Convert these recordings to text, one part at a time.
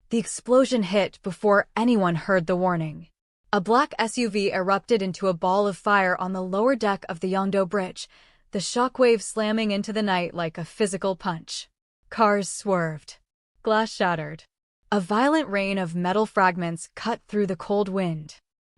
The explosion hit before anyone heard the warning. A black SUV erupted into a ball of fire on the lower deck of the Yongdo Bridge, the shockwave slamming into the night like a physical punch. Cars swerved. Glass shattered. A violent rain of metal fragments cut through the cold wind.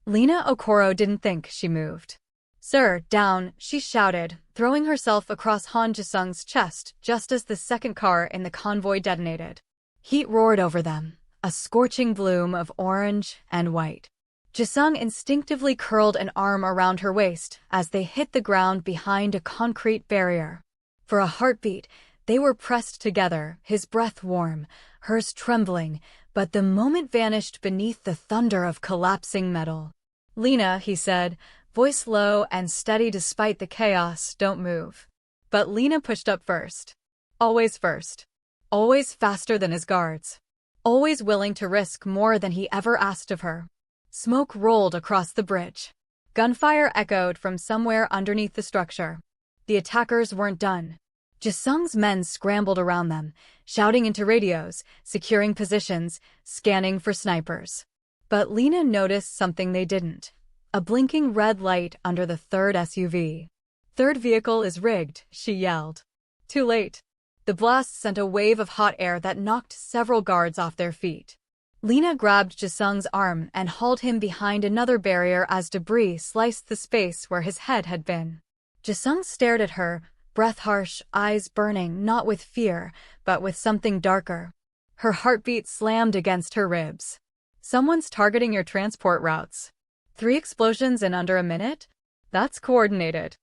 Lena Okoro didn't think she moved. "Sir, down," she shouted, throwing herself across Han Jisung's chest just as the second car in the convoy detonated. Heat roared over them, a scorching bloom of orange and white. Jisung instinctively curled an arm around her waist as they hit the ground behind a concrete barrier. For a heartbeat, they were pressed together, his breath warm, hers trembling, but the moment vanished beneath the thunder of collapsing metal. "Lena," he said, voice low and steady despite the chaos, "don't move." But Lena pushed up first. Always first. Always faster than his guards. Always willing to risk more than he ever asked of her. Smoke rolled across the bridge. Gunfire echoed from somewhere underneath the structure. The attackers weren't done. Jisung's men scrambled around them, shouting into radios, securing positions, scanning for snipers. But Lena noticed something they didn't. A blinking red light under the third SUV. "Third vehicle is rigged," she yelled. Too late. The blast sent a wave of hot air that knocked several guards off their feet. Lena grabbed Jisung's arm and hauled him behind another barrier as debris sliced the space where his head had been. Jisung stared at her, breath harsh, eyes burning, not with fear, but with something darker. Her heartbeat slammed against her ribs. "Someone's targeting your transport routes. 3 explosions in under a minute? That's coordinated.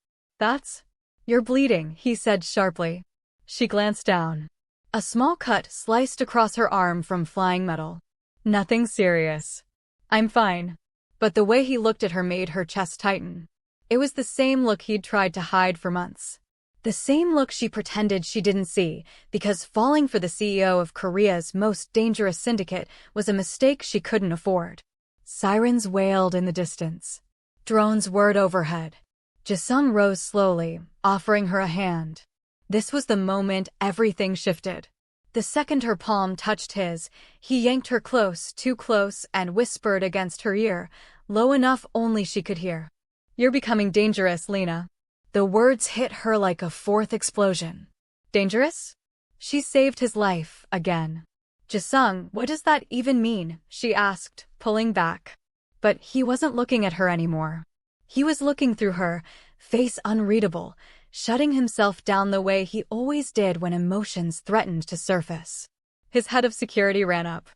You're bleeding," he said sharply. She glanced down. A small cut sliced across her arm from flying metal. "Nothing serious. I'm fine." But the way he looked at her made her chest tighten. It was the same look he'd tried to hide for months. The same look she pretended she didn't see, because falling for the CEO of Korea's most dangerous syndicate was a mistake she couldn't afford. Sirens wailed in the distance. Drones whirred overhead. Jisung rose slowly, offering her a hand. This was the moment everything shifted. The second her palm touched his, he yanked her close, too close, and whispered against her ear, low enough only she could hear. "You're becoming dangerous, Lena." The words hit her like a fourth explosion. Dangerous? She saved his life, again. "Jisung, what does that even mean?" she asked, pulling back. But he wasn't looking at her anymore. He was looking through her, face unreadable, shutting himself down the way he always did when emotions threatened to surface. His head of security ran up.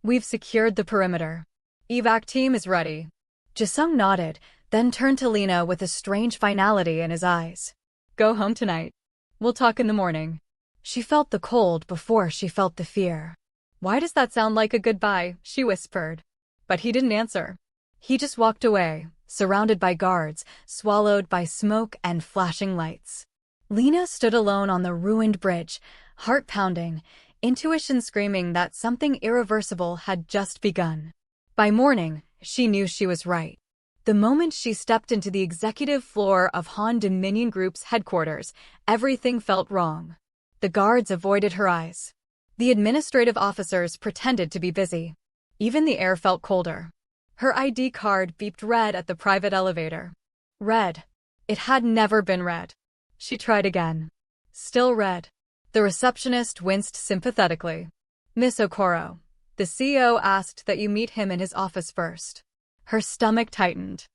"We've secured the perimeter. Evac team is ready." Jisung nodded, then turned to Lena with a strange finality in his eyes. "Go home tonight. We'll talk in the morning." She felt the cold before she felt the fear. "Why does that sound like a goodbye?" she whispered. But he didn't answer. He just walked away, surrounded by guards, swallowed by smoke and flashing lights. Lena stood alone on the ruined bridge, heart pounding, intuition screaming that something irreversible had just begun. By morning, she knew she was right. The moment she stepped into the executive floor of Han Dominion Group's headquarters, everything felt wrong. The guards avoided her eyes. The administrative officers pretended to be busy. Even the air felt colder. Her ID card beeped red at the private elevator. Red. It had never been red. She tried again. Still red. The receptionist winced sympathetically. "Miss Okoro, the CEO asked that you meet him in his office first." Her stomach tightened.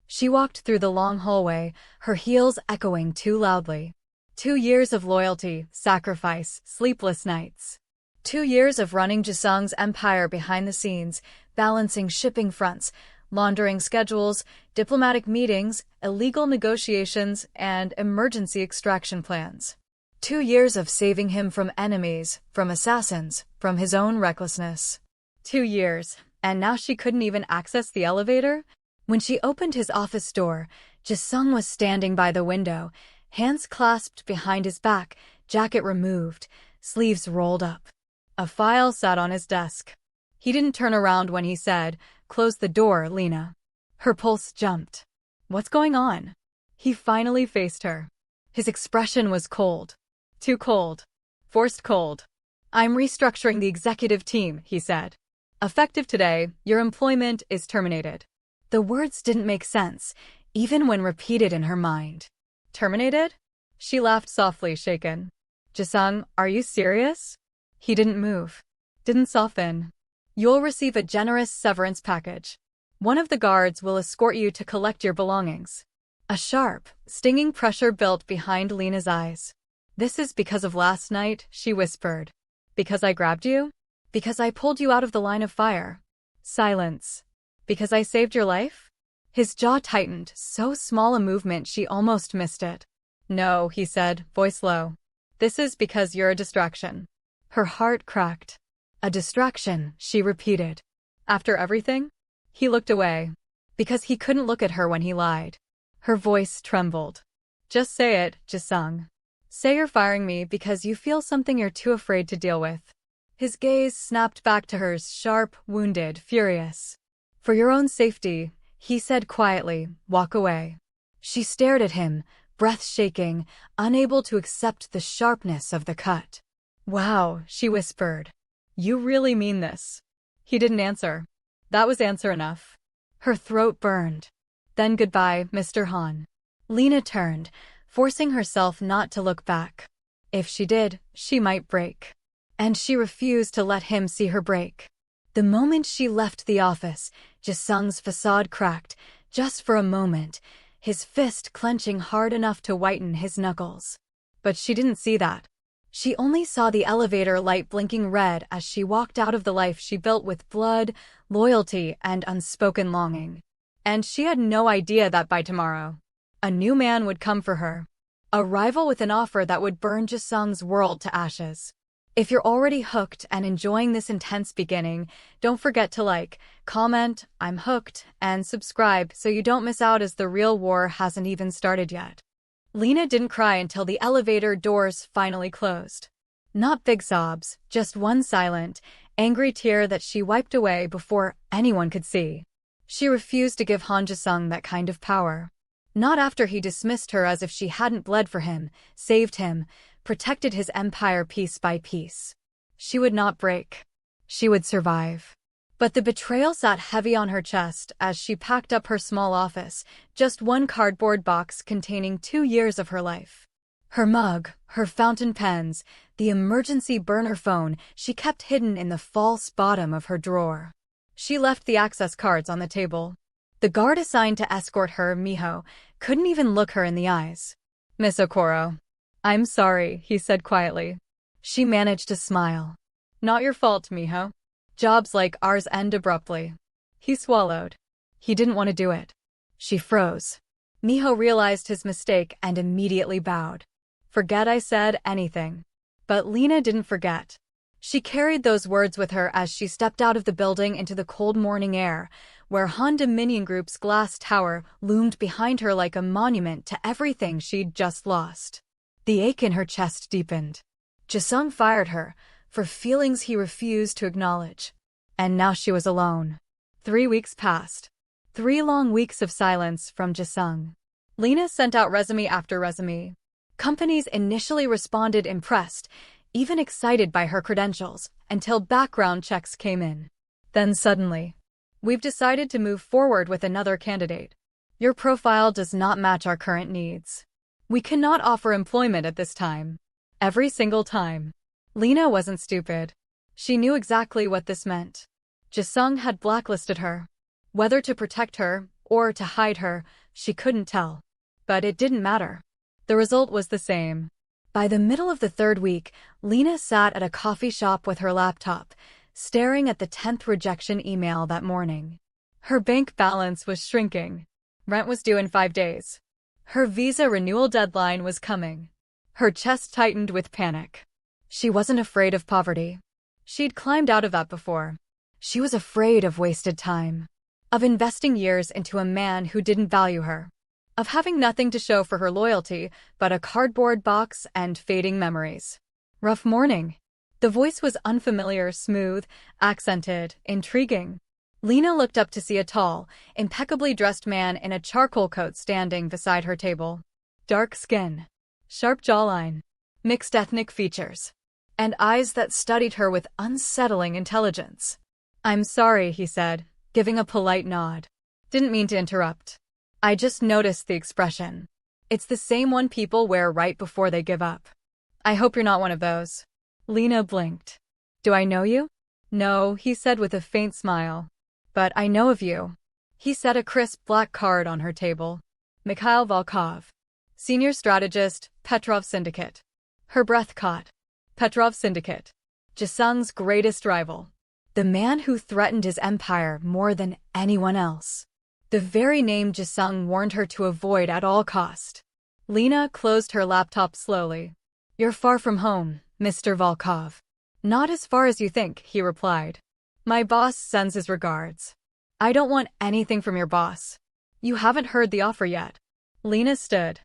She walked through the long hallway, her heels echoing too loudly. 2 years of loyalty, sacrifice, sleepless nights. 2 years of running Jisung's empire behind the scenes, balancing shipping fronts, laundering schedules, diplomatic meetings, illegal negotiations, and emergency extraction plans. 2 years of saving him from enemies, from assassins, from his own recklessness. 2 years, and now she couldn't even access the elevator? When she opened his office door, Jisung was standing by the window, hands clasped behind his back, jacket removed, sleeves rolled up. A file sat on his desk. He didn't turn around when he said, "Close the door, Lena." Her pulse jumped. What's going on? He finally faced her. His expression was cold. Too cold. Forced cold. "I'm restructuring the executive team," he said. Effective today, your employment is terminated. The words didn't make sense, even when repeated in her mind. Terminated? She laughed softly, shaken. Jisung, are you serious? He didn't move. Didn't soften. You'll receive a generous severance package. One of the guards will escort you to collect your belongings. A sharp, stinging pressure built behind Lena's eyes. This is because of last night, she whispered. Because I grabbed you? Because I pulled you out of the line of fire. Silence. Because I saved your life? His jaw tightened, so small a movement she almost missed it. No, he said, voice low. This is because you're a distraction. Her heart cracked. A distraction, she repeated. After everything? He looked away. Because he couldn't look at her when he lied. Her voice trembled. Just say it, Jisung. Say you're firing me because you feel something you're too afraid to deal with. His gaze snapped back to hers, sharp, wounded, furious. For your own safety, he said quietly, walk away. She stared at him, breath shaking, unable to accept the sharpness of the cut. Wow, she whispered. You really mean this? He didn't answer. That was answer enough. Her throat burned. Then goodbye, Mr. Han. Lena turned, forcing herself not to look back. If she did, she might break. And she refused to let him see her break. The moment she left the office, Jisung's facade cracked, just for a moment, his fist clenching hard enough to whiten his knuckles. But she didn't see that. She only saw the elevator light blinking red as she walked out of the life she built with blood, loyalty, and unspoken longing. And she had no idea that by tomorrow, a new man would come for her. A rival with an offer that would burn Jisung's world to ashes. If you're already hooked and enjoying this intense beginning, don't forget to like, comment, I'm hooked, and subscribe so you don't miss out as the real war hasn't even started yet. Lena didn't cry until the elevator doors finally closed. Not big sobs, just one silent, angry tear that she wiped away before anyone could see. She refused to give Han Jisung that kind of power. Not after he dismissed her as if she hadn't bled for him, saved him, protected his empire piece by piece. She would not break. She would survive. But the betrayal sat heavy on her chest as she packed up her small office, just one cardboard box containing 2 years of her life. Her mug, her fountain pens, the emergency burner phone she kept hidden in the false bottom of her drawer. She left the access cards on the table. The guard assigned to escort her, Miho, couldn't even look her in the eyes. Miss Okoro. I'm sorry, he said quietly. She managed to smile. Not your fault, Miho. Jobs like ours end abruptly. He swallowed. He didn't want to do it. She froze. Miho realized his mistake and immediately bowed. Forget I said anything. But Lena didn't forget. She carried those words with her as she stepped out of the building into the cold morning air, where Han Dominion Group's glass tower loomed behind her like a monument to everything she'd just lost. The ache in her chest deepened. Jisung fired her for feelings he refused to acknowledge. And now she was alone. 3 weeks passed. 3 long weeks of silence from Jisung. Lena sent out resume after resume. Companies initially responded impressed, even excited by her credentials, until background checks came in. Then suddenly, we've decided to move forward with another candidate. Your profile does not match our current needs. We cannot offer employment at this time. Every single time. Lena wasn't stupid. She knew exactly what this meant. Jisung had blacklisted her. Whether to protect her or to hide her, she couldn't tell. But it didn't matter. The result was the same. By the middle of the 3rd week, Lena sat at a coffee shop with her laptop, staring at the 10th rejection email that morning. Her bank balance was shrinking. Rent was due in 5 days. Her visa renewal deadline was coming. Her chest tightened with panic. She wasn't afraid of poverty. She'd climbed out of that before. She was afraid of wasted time. Of investing years into a man who didn't value her. Of having nothing to show for her loyalty but a cardboard box and fading memories. Rough morning. The voice was unfamiliar, smooth, accented, intriguing. Lena looked up to see a tall, impeccably dressed man in a charcoal coat standing beside her table. Dark skin. Sharp jawline. Mixed ethnic features. And eyes that studied her with unsettling intelligence. I'm sorry, he said, giving a polite nod. Didn't mean to interrupt. I just noticed the expression. It's the same one people wear right before they give up. I hope you're not one of those. Lena blinked. Do I know you? No, he said with a faint smile. But I know of you. He set a crisp black card on her table. Mikhail Volkov. Senior strategist, Petrov Syndicate. Her breath caught. Petrov Syndicate. Jisung's greatest rival. The man who threatened his empire more than anyone else. The very name Jisung warned her to avoid at all cost. Lena closed her laptop slowly. You're far from home, Mr. Volkov. Not as far as you think, he replied. My boss sends his regards. I don't want anything from your boss. You haven't heard the offer yet. Lena stood.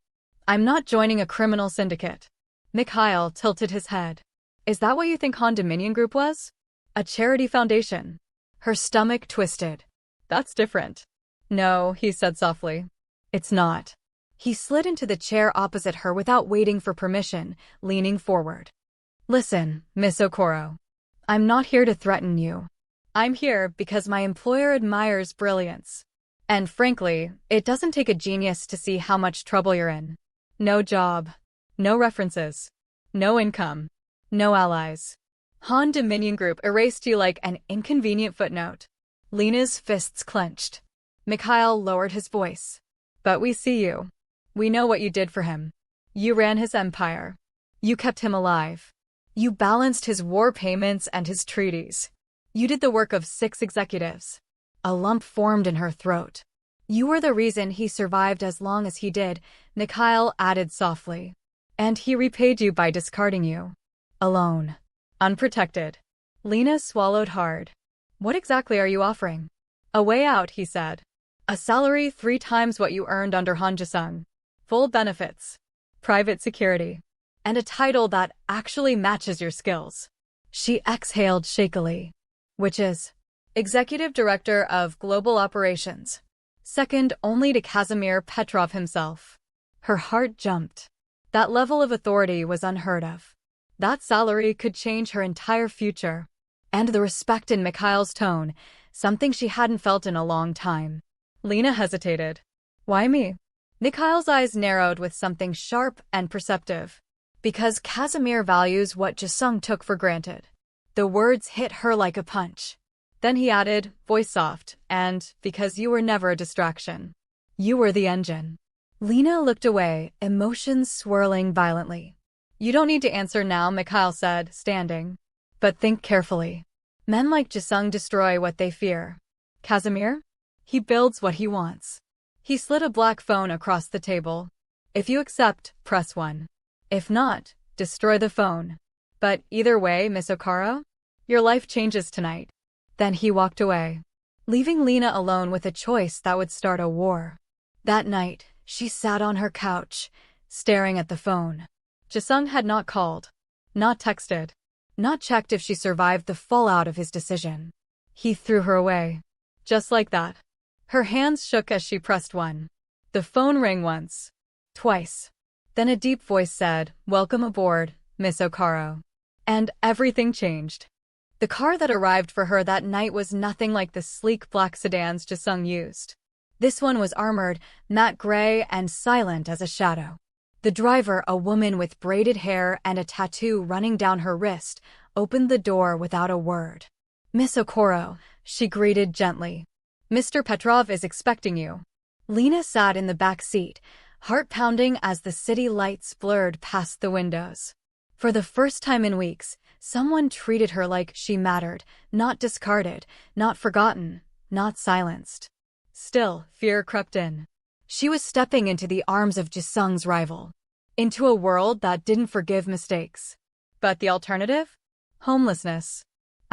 I'm not joining a criminal syndicate. Mikhail tilted his head. Is that what you think Han Dominion Group was? A charity foundation. Her stomach twisted. That's different. No, he said softly. It's not. He slid into the chair opposite her without waiting for permission, leaning forward. Listen, Miss Okoro. I'm not here to threaten you. I'm here because my employer admires brilliance. And frankly, it doesn't take a genius to see how much trouble you're in. No job. No references. No income. No allies. Han Dominion Group erased you like an inconvenient footnote. Lena's fists clenched. Mikhail lowered his voice. But we see you. We know what you did for him. You ran his empire. You kept him alive. You balanced his war payments and his treaties. You did the work of 6 executives. A lump formed in her throat. You were the reason he survived as long as he did, Mikhail added softly. And he repaid you by discarding you. Alone. Unprotected. Lena swallowed hard. What exactly are you offering? A way out, he said. A salary 3 times what you earned under Han Jisung. Full benefits. Private security. And a title that actually matches your skills. She exhaled shakily. Which is? Executive Director of Global Operations. Second only to Kazimir Petrov himself. Her heart jumped. That level of authority was unheard of. That salary could change her entire future. And the respect in Mikhail's tone, something she hadn't felt in a long time. Lena hesitated. Why me? Mikhail's eyes narrowed with something sharp and perceptive. Because Kazimir values what Jisung took for granted. The words hit her like a punch. Then he added, voice soft, and because you were never a distraction. You were the engine. Lena looked away, emotions swirling violently. You don't need to answer now, Mikhail said, standing. But think carefully. Men like Jisung destroy what they fear. Kazimir? He builds what he wants. He slid a black phone across the table. If you accept, press 1. If not, destroy the phone. But either way, Miss Okoro, your life changes tonight. Then he walked away, leaving Lena alone with a choice that would start a war. That night, she sat on her couch, staring at the phone. Jisung had not called, not texted, not checked if she survived the fallout of his decision. He threw her away. Just like that. Her hands shook as she pressed 1. The phone rang once. Twice. Then a deep voice said, welcome aboard, Miss Okoro. And everything changed. The car that arrived for her that night was nothing like the sleek black sedans Jisung used. This one was armored, matte gray, and silent as a shadow. The driver, a woman with braided hair and a tattoo running down her wrist, opened the door without a word. Miss Okoro, she greeted gently. Mr. Petrov is expecting you. Lena sat in the back seat, heart pounding as the city lights blurred past the windows. For the first time in weeks, someone treated her like she mattered, not discarded, not forgotten, not silenced. Still, fear crept in. She was stepping into the arms of Jisung's rival. Into a world that didn't forgive mistakes. But the alternative? Homelessness.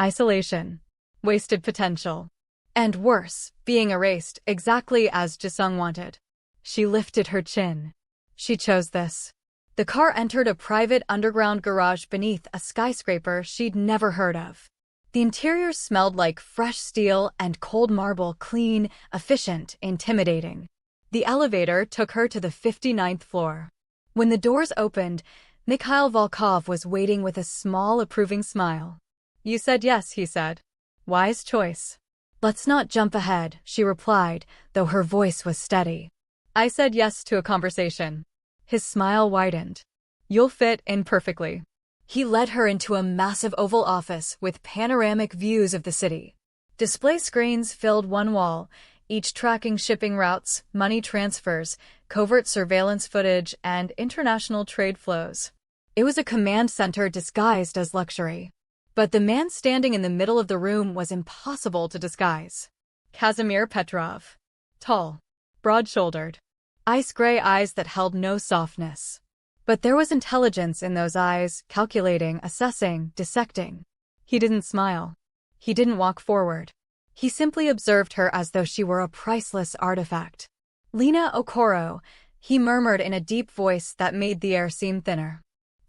Isolation. Wasted potential. And worse, being erased exactly as Jisung wanted. She lifted her chin. She chose this. The car entered a private underground garage beneath a skyscraper she'd never heard of. The interior smelled like fresh steel and cold marble, clean, efficient, intimidating. The elevator took her to the 59th floor. When the doors opened, Mikhail Volkov was waiting with a small, approving smile. You said yes, he said. Wise choice. Let's not jump ahead, she replied, though her voice was steady. I said yes to a conversation. His smile widened. You'll fit in perfectly. He led her into a massive oval office with panoramic views of the city. Display screens filled one wall, each tracking shipping routes, money transfers, covert surveillance footage, and international trade flows. It was a command center disguised as luxury. But the man standing in the middle of the room was impossible to disguise. Kazimir Petrov. Tall, broad-shouldered, ice-gray eyes that held no softness. But there was intelligence in those eyes, calculating, assessing, dissecting. He didn't smile. He didn't walk forward. He simply observed her as though she were a priceless artifact. Lena Okoro, he murmured in a deep voice that made the air seem thinner.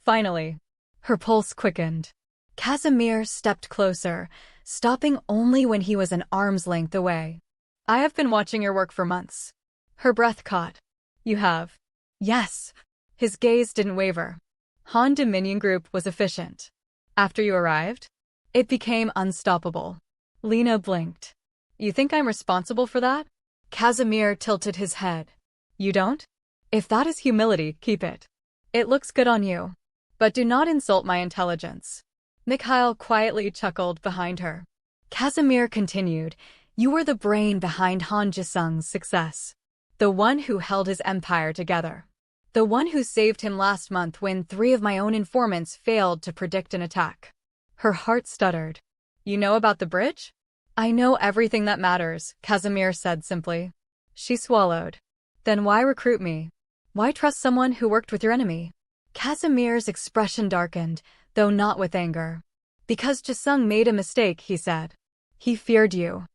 Finally, her pulse quickened. Kazimir stepped closer, stopping only when he was an arm's length away. I have been watching your work for months. Her breath caught. You have? Yes. His gaze didn't waver. Han Dominion Group was efficient. After you arrived, it became unstoppable. Lena blinked. You think I'm responsible for that? Kazimir tilted his head. You don't? If that is humility, keep it. It looks good on you. But do not insult my intelligence. Mikhail quietly chuckled behind her. Kazimir continued, You were the brain behind Han Jisung's success. The one who held his empire together. The one who saved him last month when 3 of my own informants failed to predict an attack. Her heart stuttered. You know about the bridge? I know everything that matters, Kazimir said simply. She swallowed. Then why recruit me? Why trust someone who worked with your enemy? Kazimir's expression darkened, though not with anger. Because Jisung made a mistake, he said. He feared you.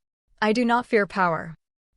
I do not fear power.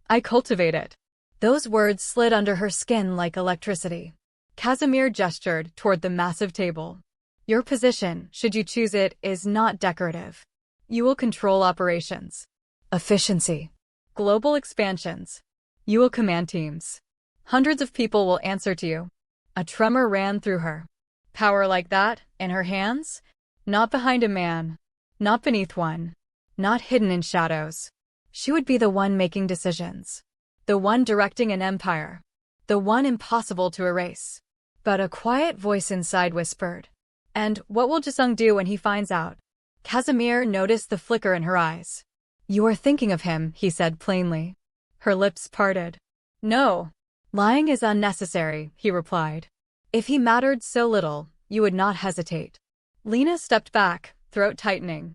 I cultivate it. Those words slid under her skin like electricity. Kazimir gestured toward the massive table. Your position, should you choose it, is not decorative. You will control operations. Efficiency. Global expansions. You will command teams. Hundreds of people will answer to you. A tremor ran through her. Power like that, in her hands? Not behind a man. Not beneath one. Not hidden in shadows. She would be the one making decisions. The one directing an empire. The one impossible to erase. But a quiet voice inside whispered. And what will Jisung do when he finds out? Kazimir noticed the flicker in her eyes. You are thinking of him, he said plainly. Her lips parted. No. Lying is unnecessary, he replied. If he mattered so little, you would not hesitate. Lena stepped back, throat tightening.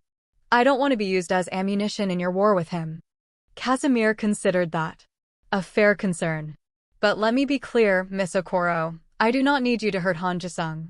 I don't want to be used as ammunition in your war with him. Kazimir considered that. A fair concern. But let me be clear, Miss Okoro, I do not need you to hurt Han Jisung.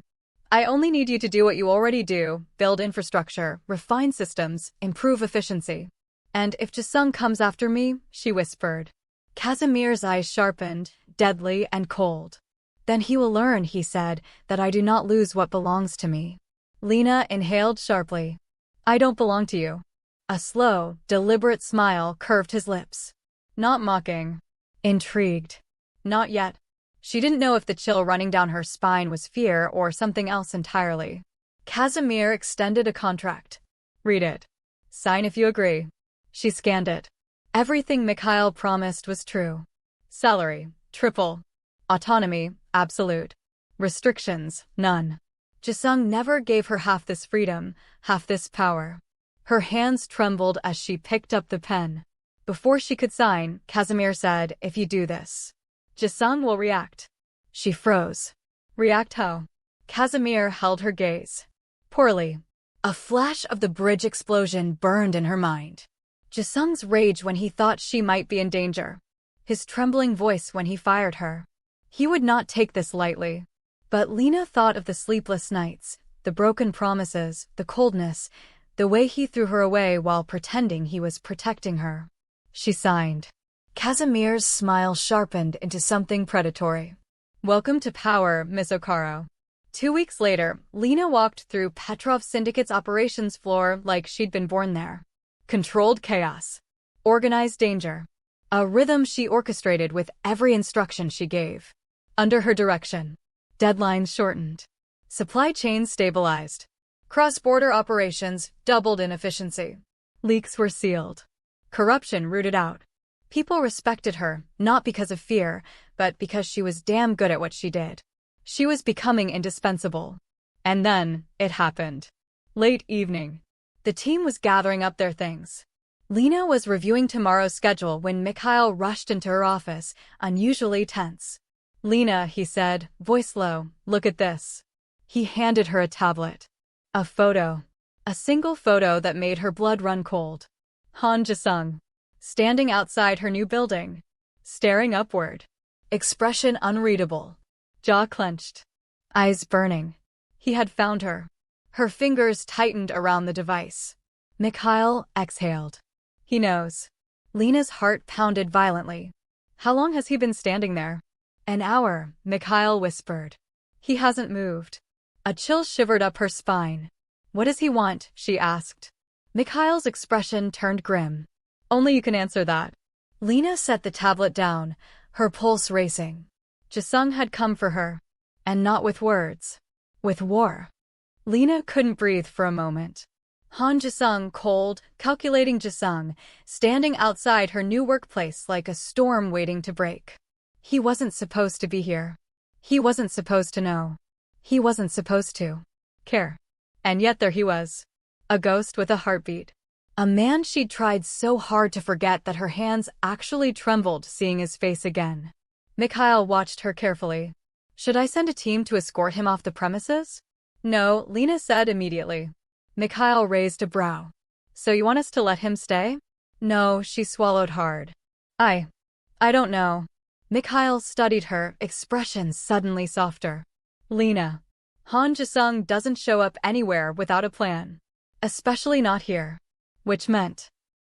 I only need you to do what you already do, build infrastructure, refine systems, improve efficiency. And if Jisung comes after me, she whispered. Kazimir's eyes sharpened, deadly and cold. Then he will learn, he said, that I do not lose what belongs to me. Lena inhaled sharply. I don't belong to you. A slow, deliberate smile curved his lips. Not mocking. Intrigued. Not yet. She didn't know if the chill running down her spine was fear or something else entirely. Kazimir extended a contract. Read it. Sign if you agree. She scanned it. Everything Mikhail promised was true. Salary, triple. Autonomy, absolute. Restrictions, none. Jisung never gave her half this freedom, half this power. Her hands trembled as she picked up the pen. Before she could sign, Kazimir said, if you do this, Jisung will react. She froze. React how? Kazimir held her gaze. Poorly. A flash of the bridge explosion burned in her mind. Jisung's rage when he thought she might be in danger. His trembling voice when he fired her. He would not take this lightly. But Lena thought of the sleepless nights, the broken promises, the coldness, the way he threw her away while pretending he was protecting her. She signed. Kazimir's smile sharpened into something predatory. Welcome to power, Miss Okoro. 2 weeks later, Lena walked through Petrov's Syndicate's operations floor like she'd been born there. Controlled chaos. Organized danger. A rhythm she orchestrated with every instruction she gave. Under her direction. Deadlines shortened. Supply chains stabilized. Cross-border operations doubled in efficiency. Leaks were sealed. Corruption rooted out. People respected her, not because of fear, but because she was damn good at what she did. She was becoming indispensable. And then, it happened. Late evening. The team was gathering up their things. Lena was reviewing tomorrow's schedule when Mikhail rushed into her office, unusually tense. "Lena," he said, voice low, "look at this." He handed her a tablet. A photo. A single photo that made her blood run cold. Han Jisung. Standing outside her new building. Staring upward. Expression unreadable. Jaw clenched. Eyes burning. He had found her. Her fingers tightened around the device. Mikhail exhaled. He knows. Lena's heart pounded violently. How long has he been standing there? An hour, Mikhail whispered. He hasn't moved. A chill shivered up her spine. What does he want? She asked. Mikhail's expression turned grim. Only you can answer that. Lena set the tablet down, her pulse racing. Jisung had come for her. And not with words. With war. Lena couldn't breathe for a moment. Han Jisung, cold, calculating Jisung, standing outside her new workplace like a storm waiting to break. He wasn't supposed to be here. He wasn't supposed to know. He wasn't supposed to care. And yet there he was. A ghost with a heartbeat. A man she'd tried so hard to forget that her hands actually trembled seeing his face again. Mikhail watched her carefully. Should I send a team to escort him off the premises? No, Lena said immediately. Mikhail raised a brow. So you want us to let him stay? No, she swallowed hard. I don't know. Mikhail studied her, expression suddenly softer. Lena. Han Jisung doesn't show up anywhere without a plan. Especially not here. Which meant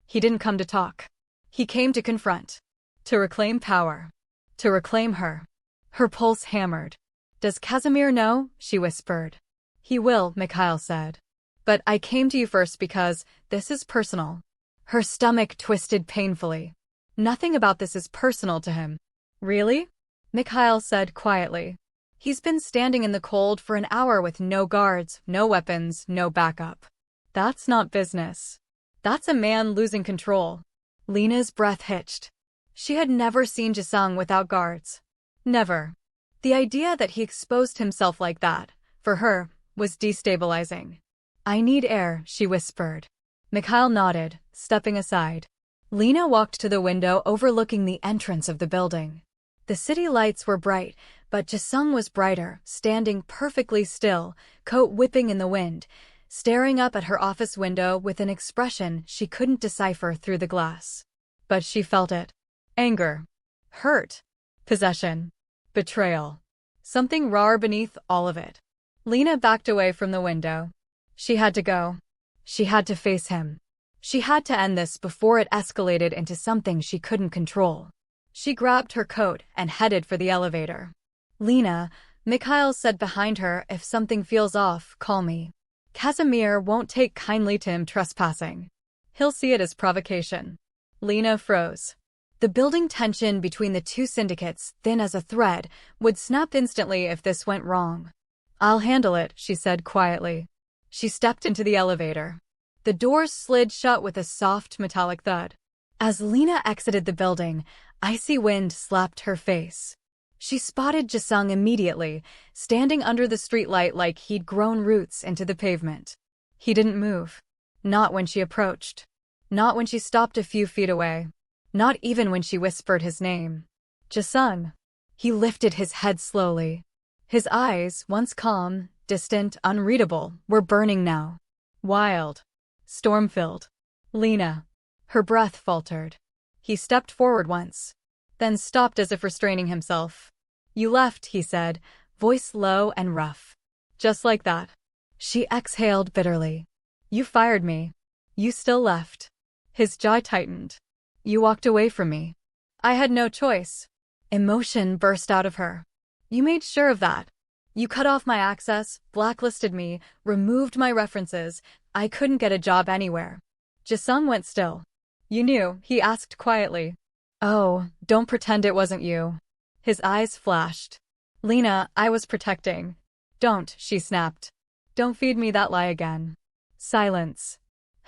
he didn't come to talk. He came to confront. To reclaim power. To reclaim her. Her pulse hammered. Does Kazimir know? She whispered. He will, Mikhail said. But I came to you first because this is personal. Her stomach twisted painfully. Nothing about this is personal to him. Really? Mikhail said quietly. He's been standing in the cold for an hour with no guards, no weapons, no backup. That's not business. That's a man losing control. Lena's breath hitched. She had never seen Jisung without guards. Never. The idea that he exposed himself like that, for her, was destabilizing. I need air, she whispered. Mikhail nodded, stepping aside. Lena walked to the window overlooking the entrance of the building. The city lights were bright, but Jisung was brighter, standing perfectly still, coat whipping in the wind, staring up at her office window with an expression she couldn't decipher through the glass. But she felt it. Anger. Hurt. Possession. Betrayal. Something raw beneath all of it. Lena backed away from the window. She had to go. She had to face him. She had to end this before it escalated into something she couldn't control. She grabbed her coat and headed for the elevator. Lena, Mikhail said behind her, if something feels off, call me. Kazimir won't take kindly to him trespassing. He'll see it as provocation. Lena froze. The building tension between the two syndicates, thin as a thread, would snap instantly if this went wrong. I'll handle it, she said quietly. She stepped into the elevator. The doors slid shut with a soft metallic thud. As Lena exited the building, icy wind slapped her face. She spotted Jisung immediately, standing under the streetlight like he'd grown roots into the pavement. He didn't move. Not when she approached. Not when she stopped a few feet away. Not even when she whispered his name. Jisung. He lifted his head slowly. His eyes, once calm, distant, unreadable, were burning now. Wild. Storm-filled. Lena. Her breath faltered. He stepped forward once, then stopped as if restraining himself. You left, he said, voice low and rough. Just like that. She exhaled bitterly. You fired me. You still left. His jaw tightened. You walked away from me. I had no choice. Emotion burst out of her. You made sure of that. You cut off my access, blacklisted me, removed my references. I couldn't get a job anywhere. Jisung went still. You knew, he asked quietly. Oh, don't pretend it wasn't you. His eyes flashed. Lena, I was protecting. Don't, she snapped. Don't feed me that lie again. Silence.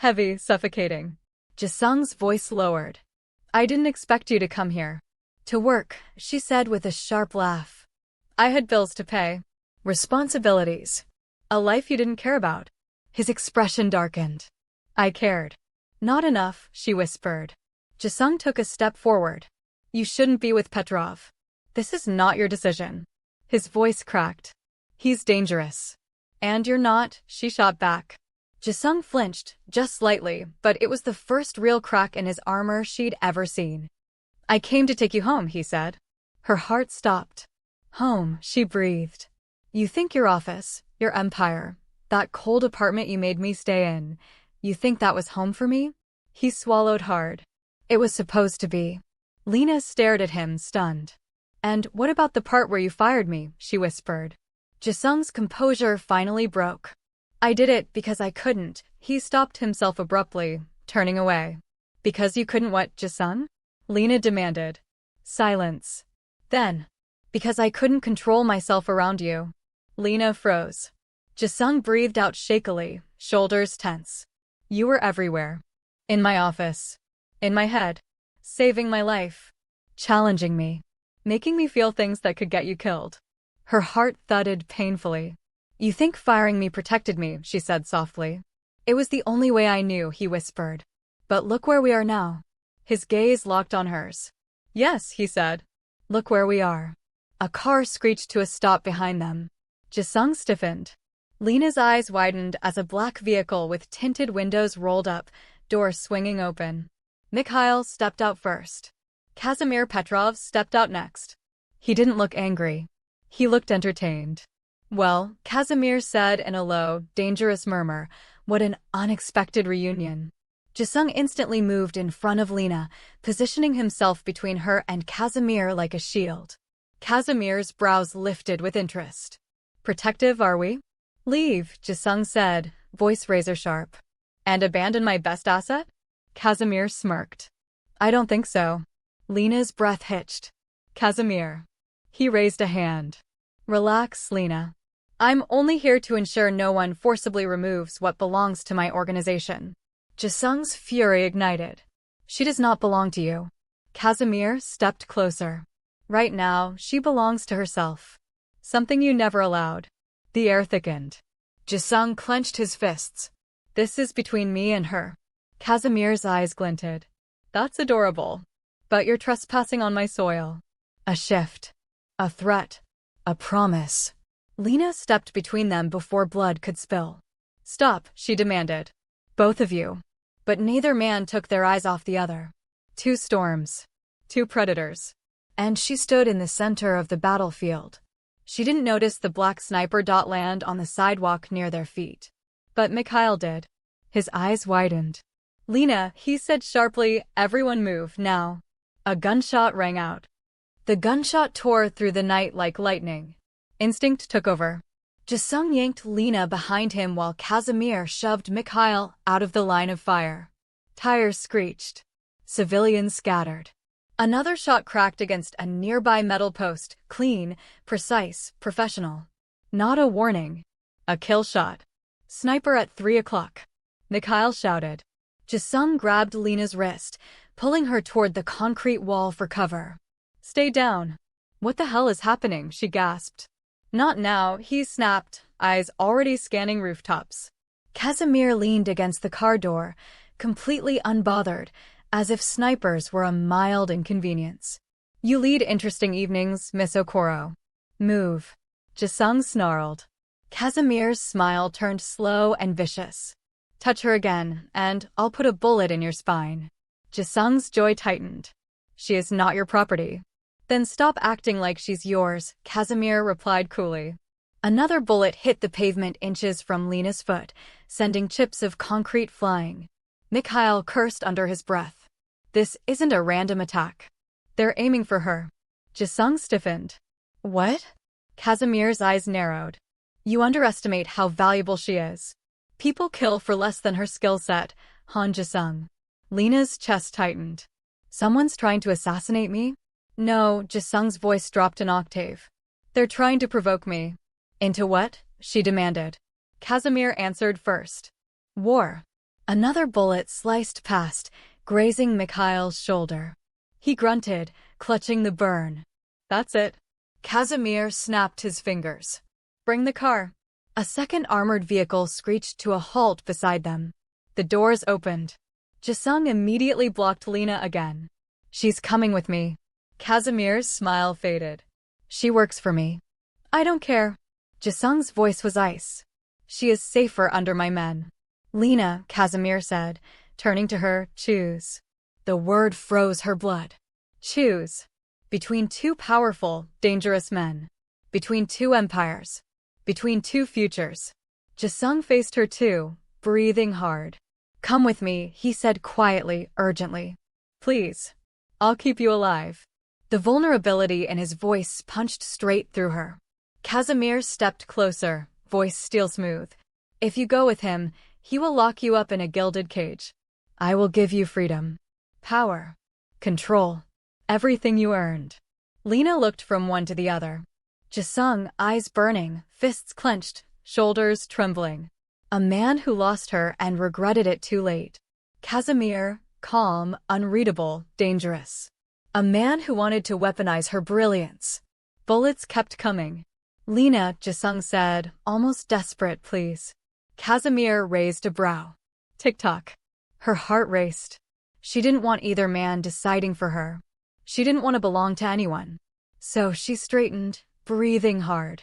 Heavy, suffocating. Jisung's voice lowered. I didn't expect you to come here. To work, she said with a sharp laugh. I had bills to pay. Responsibilities. A life you didn't care about. His expression darkened. I cared. Not enough, she whispered. Jisung took a step forward. You shouldn't be with Petrov. This is not your decision. His voice cracked. He's dangerous. And you're not, she shot back. Jisung flinched, just slightly, but it was the first real crack in his armor she'd ever seen. I came to take you home, he said. Her heart stopped. Home, she breathed. You think your office, your empire, that cold apartment you made me stay in, you think that was home for me? He swallowed hard. It was supposed to be. Lena stared at him, stunned. And what about the part where you fired me? She whispered. Jisung's composure finally broke. I did it because I couldn't. He stopped himself abruptly, turning away. Because you couldn't what, Jisung? Lena demanded. Silence. Then. Because I couldn't control myself around you. Lena froze. Jisung breathed out shakily, shoulders tense. You were everywhere. In my office. In my head. Saving my life. Challenging me. Making me feel things that could get you killed. Her heart thudded painfully. You think firing me protected me, she said softly. It was the only way I knew, he whispered. But look where we are now. His gaze locked on hers. Yes, he said. Look where we are. A car screeched to a stop behind them. Jisung stiffened. Lena's eyes widened as a black vehicle with tinted windows rolled up, door swinging open. Mikhail stepped out first. Kazimir Petrov stepped out next. He didn't look angry. He looked entertained. Well, Kazimir said in a low, dangerous murmur, what an unexpected reunion. Jisung instantly moved in front of Lena, positioning himself between her and Kazimir like a shield. Kazimir's brows lifted with interest. Protective, are we? Leave, Jisung said, voice razor-sharp. And abandon my best asset? Kazimir smirked. I don't think so. Lena's breath hitched. Kazimir. He raised a hand. Relax, Lena. I'm only here to ensure no one forcibly removes what belongs to my organization. Jisung's fury ignited. She does not belong to you. Kazimir stepped closer. Right now, she belongs to herself. Something you never allowed. The air thickened. Jisung clenched his fists. This is between me and her. Kazimir's eyes glinted. That's adorable. But you're trespassing on my soil. A shift. A threat. A promise. Lena stepped between them before blood could spill. Stop, she demanded. Both of you. But neither man took their eyes off the other. Two storms. Two predators. And she stood in the center of the battlefield. She didn't notice the black sniper dot land on the sidewalk near their feet. But Mikhail did. His eyes widened. Lena, he said sharply, everyone move, now. A gunshot rang out. The gunshot tore through the night like lightning. Instinct took over. Jisung yanked Lena behind him while Kazimir shoved Mikhail out of the line of fire. Tires screeched. Civilians scattered. Another shot cracked against a nearby metal post, clean, precise, professional. Not a warning. A kill shot. Sniper at 3 o'clock. Mikhail shouted. Jisung grabbed Lena's wrist, pulling her toward the concrete wall for cover. Stay down. What the hell is happening? She gasped. Not now, he snapped, eyes already scanning rooftops. Kazimir leaned against the car door, completely unbothered, as if snipers were a mild inconvenience. You lead interesting evenings, Miss Okoro. Move. Jisung snarled. Kazimir's smile turned slow and vicious. Touch her again, and I'll put a bullet in your spine. Jisung's jaw tightened. She is not your property. Then stop acting like she's yours, Kazimir replied coolly. Another bullet hit the pavement inches from Lena's foot, sending chips of concrete flying. Mikhail cursed under his breath. This isn't a random attack. They're aiming for her. Jisung stiffened. What? Kazimir's eyes narrowed. You underestimate how valuable she is. People kill for less than her skill set, Han Jisung. Lena's chest tightened. Someone's trying to assassinate me? No, Jisung's voice dropped an octave. They're trying to provoke me. Into what? She demanded. Kazimir answered first. War. Another bullet sliced past, grazing Mikhail's shoulder. He grunted, clutching the burn. That's it. Kazimir snapped his fingers. Bring the car. A second armored vehicle screeched to a halt beside them. The doors opened. Jisung immediately blocked Lena again. She's coming with me. Kazimir's smile faded. She works for me. I don't care. Jisung's voice was ice. She is safer under my men. Lena, Kazimir said, turning to her, choose. The word froze her blood. Choose. Between two powerful, dangerous men. Between two empires. Between two futures. Jisung faced her too, breathing hard. Come with me, he said quietly, urgently. Please. I'll keep you alive. The vulnerability in his voice punched straight through her. Kazimir stepped closer, voice steel smooth. If you go with him, he will lock you up in a gilded cage. I will give you freedom. Power. Control. Everything you earned. Lena looked from one to the other. Jisung, eyes burning, fists clenched, shoulders trembling. A man who lost her and regretted it too late. Kazimir, calm, unreadable, dangerous. A man who wanted to weaponize her brilliance. Bullets kept coming. Lena, Jisung said, almost desperate, please. Kazimir raised a brow. Tick-tock. Her heart raced. She didn't want either man deciding for her. She didn't want to belong to anyone. So she straightened, breathing hard.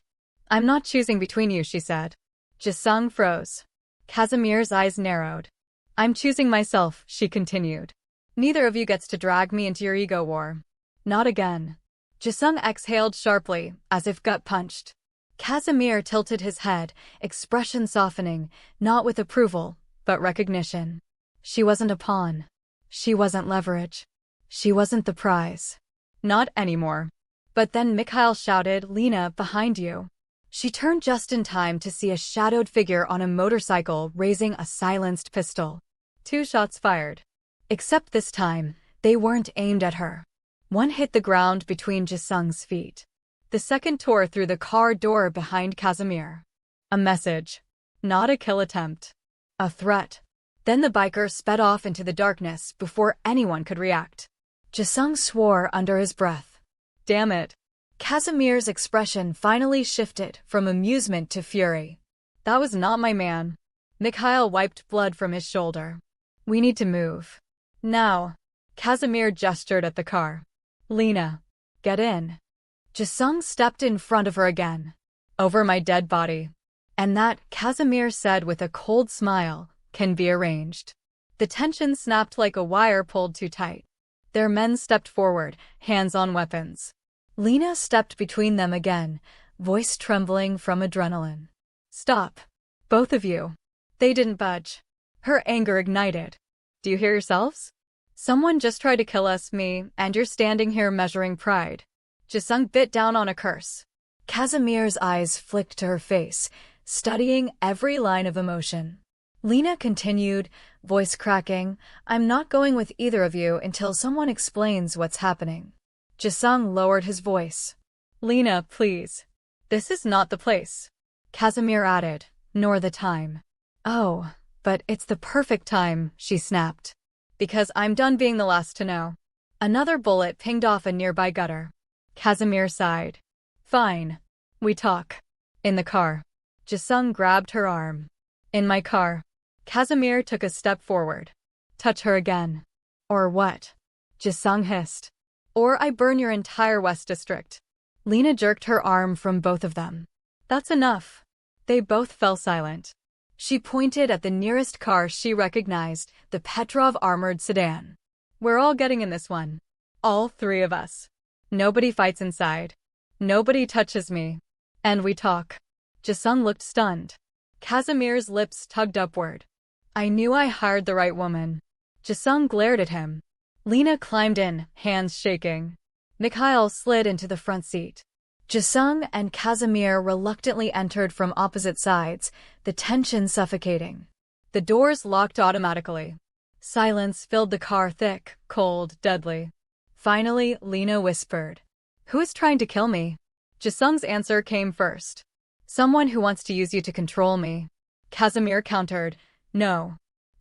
I'm not choosing between you, she said. Jisung froze. Kazimir's eyes narrowed. I'm choosing myself, she continued. Neither of you gets to drag me into your ego war. Not again. Jisung exhaled sharply, as if gut-punched. Kazimir tilted his head, expression softening, not with approval, but recognition. She wasn't a pawn. She wasn't leverage. She wasn't the prize. Not anymore. But then Mikhail shouted, Lena, behind you. She turned just in time to see a shadowed figure on a motorcycle raising a silenced pistol. 2 shots fired. Except this time, they weren't aimed at her. One hit the ground between Jisung's feet. The second tore through the car door behind Kazimir. A message. Not a kill attempt. A threat. Then the biker sped off into the darkness before anyone could react. Jisung swore under his breath. Damn it. Kazimir's expression finally shifted from amusement to fury. That was not my man. Mikhail wiped blood from his shoulder. We need to move. Now. Kazimir gestured at the car. Lena. Get in. Jisung stepped in front of her again. Over my dead body. And that, Kazimir said with a cold smile, can be arranged. The tension snapped like a wire pulled too tight. Their men stepped forward, hands on weapons. Lena stepped between them again, voice trembling from adrenaline. Stop. Both of you. They didn't budge. Her anger ignited. Do you hear yourselves? Someone just tried to kill us, me, and you're standing here measuring pride. Jisung bit down on a curse. Kazimir's eyes flicked to her face, studying every line of emotion. Lena continued, voice cracking, I'm not going with either of you until someone explains what's happening. Jisung lowered his voice. Lena, please. This is not the place. Kazimir added, nor the time. Oh, but it's the perfect time, she snapped. Because I'm done being the last to know. Another bullet pinged off a nearby gutter. Kazimir sighed. Fine. We talk. In the car. Jisung grabbed her arm. In my car. Kazimir took a step forward. Touch her again. Or what? Jisung hissed. Or I burn your entire West District. Lena jerked her arm from both of them. That's enough. They both fell silent. She pointed at the nearest car she recognized, the Petrov armored sedan. We're all getting in this one. All 3 of us. Nobody fights inside. Nobody touches me. And we talk. Jisung looked stunned. Kazimir's lips tugged upward. I knew I hired the right woman. Jisung glared at him. Lena climbed in, hands shaking. Mikhail slid into the front seat. Jisung and Kazimir reluctantly entered from opposite sides, the tension suffocating. The doors locked automatically. Silence filled the car thick, cold, deadly. Finally, Lena whispered. Who is trying to kill me? Jisung's answer came first. Someone who wants to use you to control me. Kazimir countered. No.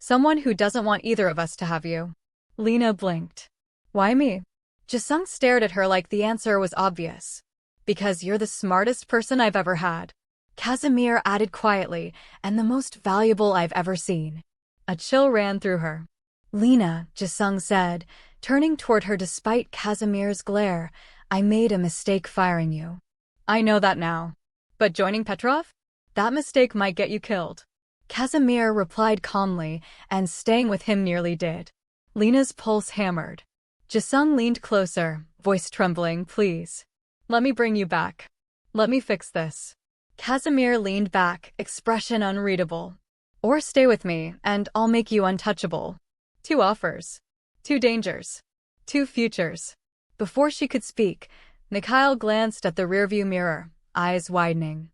Someone who doesn't want either of us to have you. Lena blinked. Why me? Jisung stared at her like the answer was obvious. Because you're the smartest person I've ever had. Kazimir added quietly, and the most valuable I've ever seen. A chill ran through her. Lena, Jisung said, turning toward her despite Kazimir's glare, I made a mistake firing you. I know that now. But joining Petrov? That mistake might get you killed. Kazimir replied calmly, and staying with him nearly did. Lena's pulse hammered. Jisung leaned closer, voice trembling, please. Let me bring you back. Let me fix this. Kazimir leaned back, expression unreadable. Or stay with me, and I'll make you untouchable. 2 offers. 2 dangers. 2 futures. Before she could speak, Mikhail glanced at the rearview mirror, eyes widening.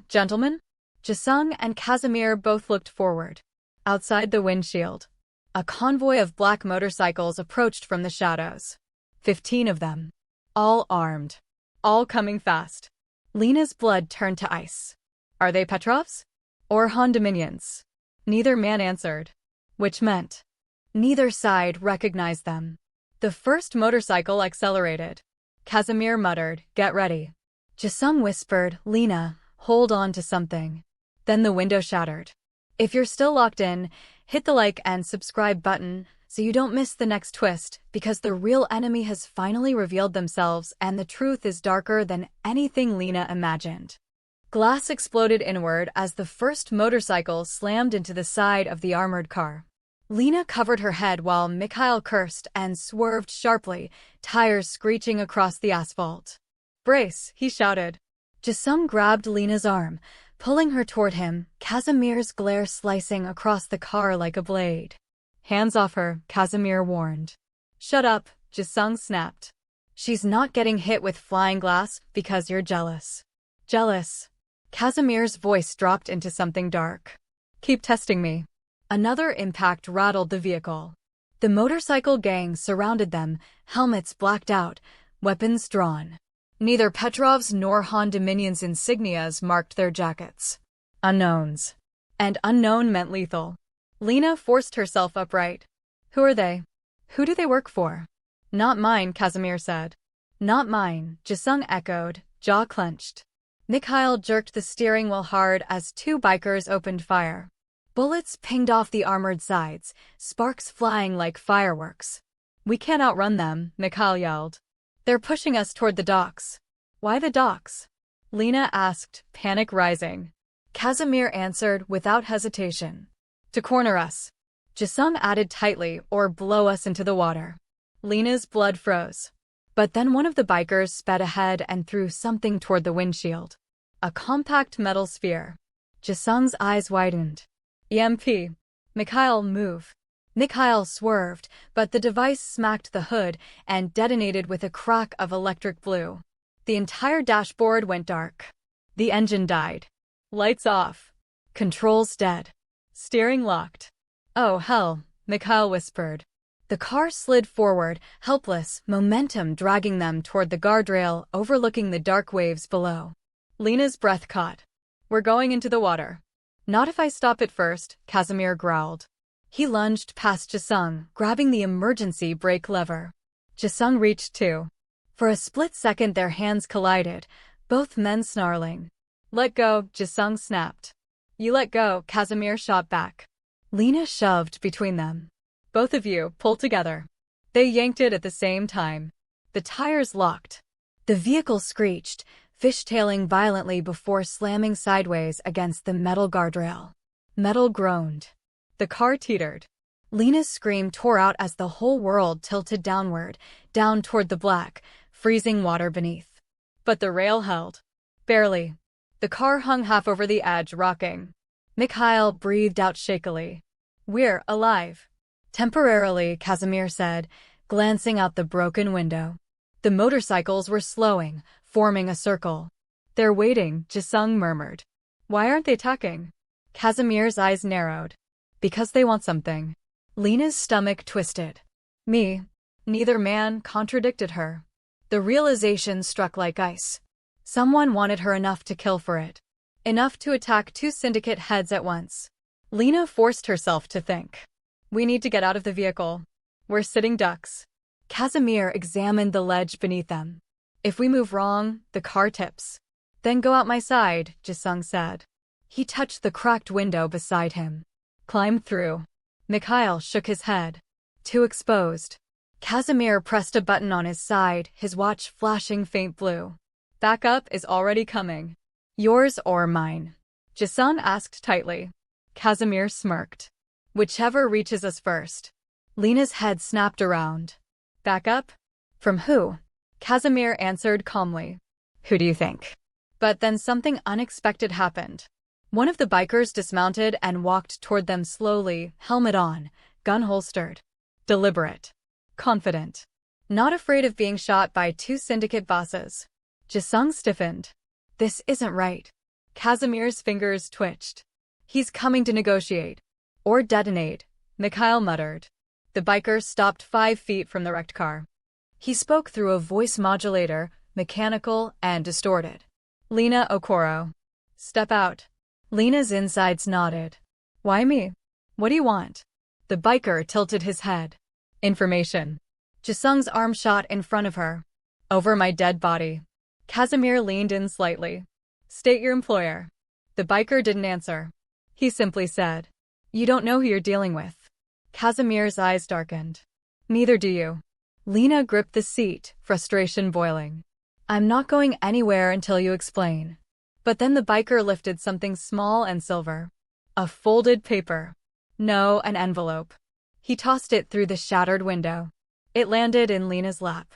Gentlemen? Jisung and Kazimir both looked forward. Outside the windshield, a convoy of black motorcycles approached from the shadows. 15 of them. All armed. All coming fast. Lena's blood turned to ice. Are they Petrovs? Or Han Dominions? Neither man answered. Which meant neither side recognized them. The first motorcycle accelerated. Kazimir muttered, get ready. Jisung whispered, Lena, hold on to something. Then the window shattered. If you're still locked in, hit the like and subscribe button so you don't miss the next twist, because the real enemy has finally revealed themselves and the truth is darker than anything Lena imagined. Glass exploded inward as the first motorcycle slammed into the side of the armored car. Lena covered her head while Mikhail cursed and swerved sharply, tires screeching across the asphalt. Brace, he shouted. Jisung grabbed Lena's arm, pulling her toward him, Kazimir's glare slicing across the car like a blade. Hands off her, Kazimir warned. Shut up, Jisung snapped. She's not getting hit with flying glass because you're jealous. Jealous. Kazimir's voice dropped into something dark. Keep testing me. Another impact rattled the vehicle. The motorcycle gang surrounded them, helmets blacked out, weapons drawn. Neither Petrov's nor Han Dominion's insignias marked their jackets. Unknowns. And unknown meant lethal. Lena forced herself upright. Who are they? Who do they work for? Not mine, Kazimir said. Not mine, Jisung echoed, jaw clenched. Mikhail jerked the steering wheel hard as 2 bikers opened fire. Bullets pinged off the armored sides, sparks flying like fireworks. We can't outrun them, Mikhail yelled. They're pushing us toward the docks. Why the docks? Lena asked, panic rising. Kazimir answered without hesitation. To corner us. Jisung added tightly, or blow us into the water. Lena's blood froze. But then one of the bikers sped ahead and threw something toward the windshield. A compact metal sphere. Jisung's eyes widened. EMP. Mikhail, move. Mikhail swerved, but the device smacked the hood and detonated with a crack of electric blue. The entire dashboard went dark. The engine died. Lights off. Controls dead. Steering locked. Oh hell, Mikhail whispered. The car slid forward, helpless, momentum dragging them toward the guardrail overlooking the dark waves below. Lena's breath caught. We're going into the water. Not if I stop it first, Kazimir growled. He lunged past Jisung, grabbing the emergency brake lever. Jisung reached too. For a split second their hands collided, both men snarling. Let go, Jisung snapped. You let go, Kazimir shot back. Lena shoved between them. Both of you, pull together. They yanked it at the same time. The tires locked. The vehicle screeched, fishtailing violently before slamming sideways against the metal guardrail. Metal groaned. The car teetered. Lena's scream tore out as the whole world tilted downward, down toward the black, freezing water beneath. But the rail held. Barely. The car hung half over the edge, rocking. Mikhail breathed out shakily. We're alive. Temporarily, Kazimir said, glancing out the broken window. The motorcycles were slowing, forming a circle. They're waiting, Jisung murmured. Why aren't they attacking? Kazimir's eyes narrowed. Because they want something. Lena's stomach twisted. Me. Neither man contradicted her. The realization struck like ice. Someone wanted her enough to kill for it. Enough to attack 2 syndicate heads at once. Lena forced herself to think. We need to get out of the vehicle. We're sitting ducks. Kazimir examined the ledge beneath them. If we move wrong, the car tips. Then go out my side, Jisung said. He touched the cracked window beside him. Climb through. Mikhail shook his head. Too exposed. Kazimir pressed a button on his side, his watch flashing faint blue. Backup is already coming. Yours or mine? Jisung asked tightly. Kazimir smirked. Whichever reaches us first. Lena's head snapped around. Backup? From who? Kazimir answered calmly. Who do you think? But then something unexpected happened. One of the bikers dismounted and walked toward them slowly, helmet on, gun holstered. Deliberate. Confident. Not afraid of being shot by two syndicate bosses. Jisung stiffened. This isn't right. Kazimir's fingers twitched. He's coming to negotiate. Or detonate, Mikhail muttered. The biker stopped 5 feet from the wrecked car. He spoke through a voice modulator, mechanical and distorted. Lena Okoro. Step out. Lena's insides nodded. Why me? What do you want? The biker tilted his head. Information. Jisung's arm shot in front of her. Over my dead body. Kazimir leaned in slightly. State your employer. The biker didn't answer. He simply said, You don't know who you're dealing with. Kazimir's eyes darkened. Neither do you. Lena gripped the seat, frustration boiling. I'm not going anywhere until you explain. But then the biker lifted something small and silver. A folded paper. No, an envelope. He tossed it through the shattered window. It landed in Lena's lap.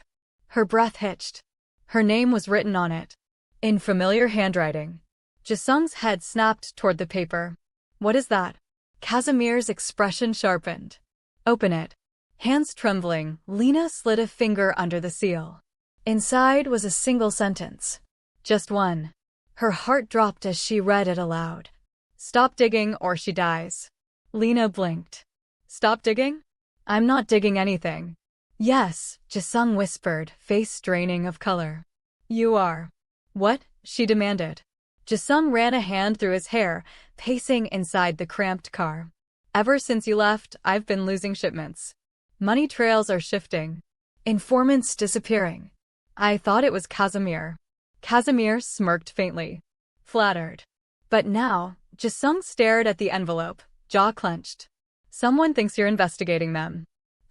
Her breath hitched. Her name was written on it. In familiar handwriting. Jisung's head snapped toward the paper. What is that? Kazimir's expression sharpened. Open it. Hands trembling, Lena slid a finger under the seal. Inside was a single sentence. Just one. Her heart dropped as she read it aloud. Stop digging or she dies. Lena blinked. Stop digging? I'm not digging anything. Yes, Jisung whispered, face draining of color. You are. What? She demanded. Jisung ran a hand through his hair, pacing inside the cramped car. Ever since you left, I've been losing shipments. Money trails are shifting. Informants disappearing. I thought it was Kazimir. Kazimir smirked faintly. Flattered. But now, Jisung stared at the envelope, jaw clenched. Someone thinks you're investigating them.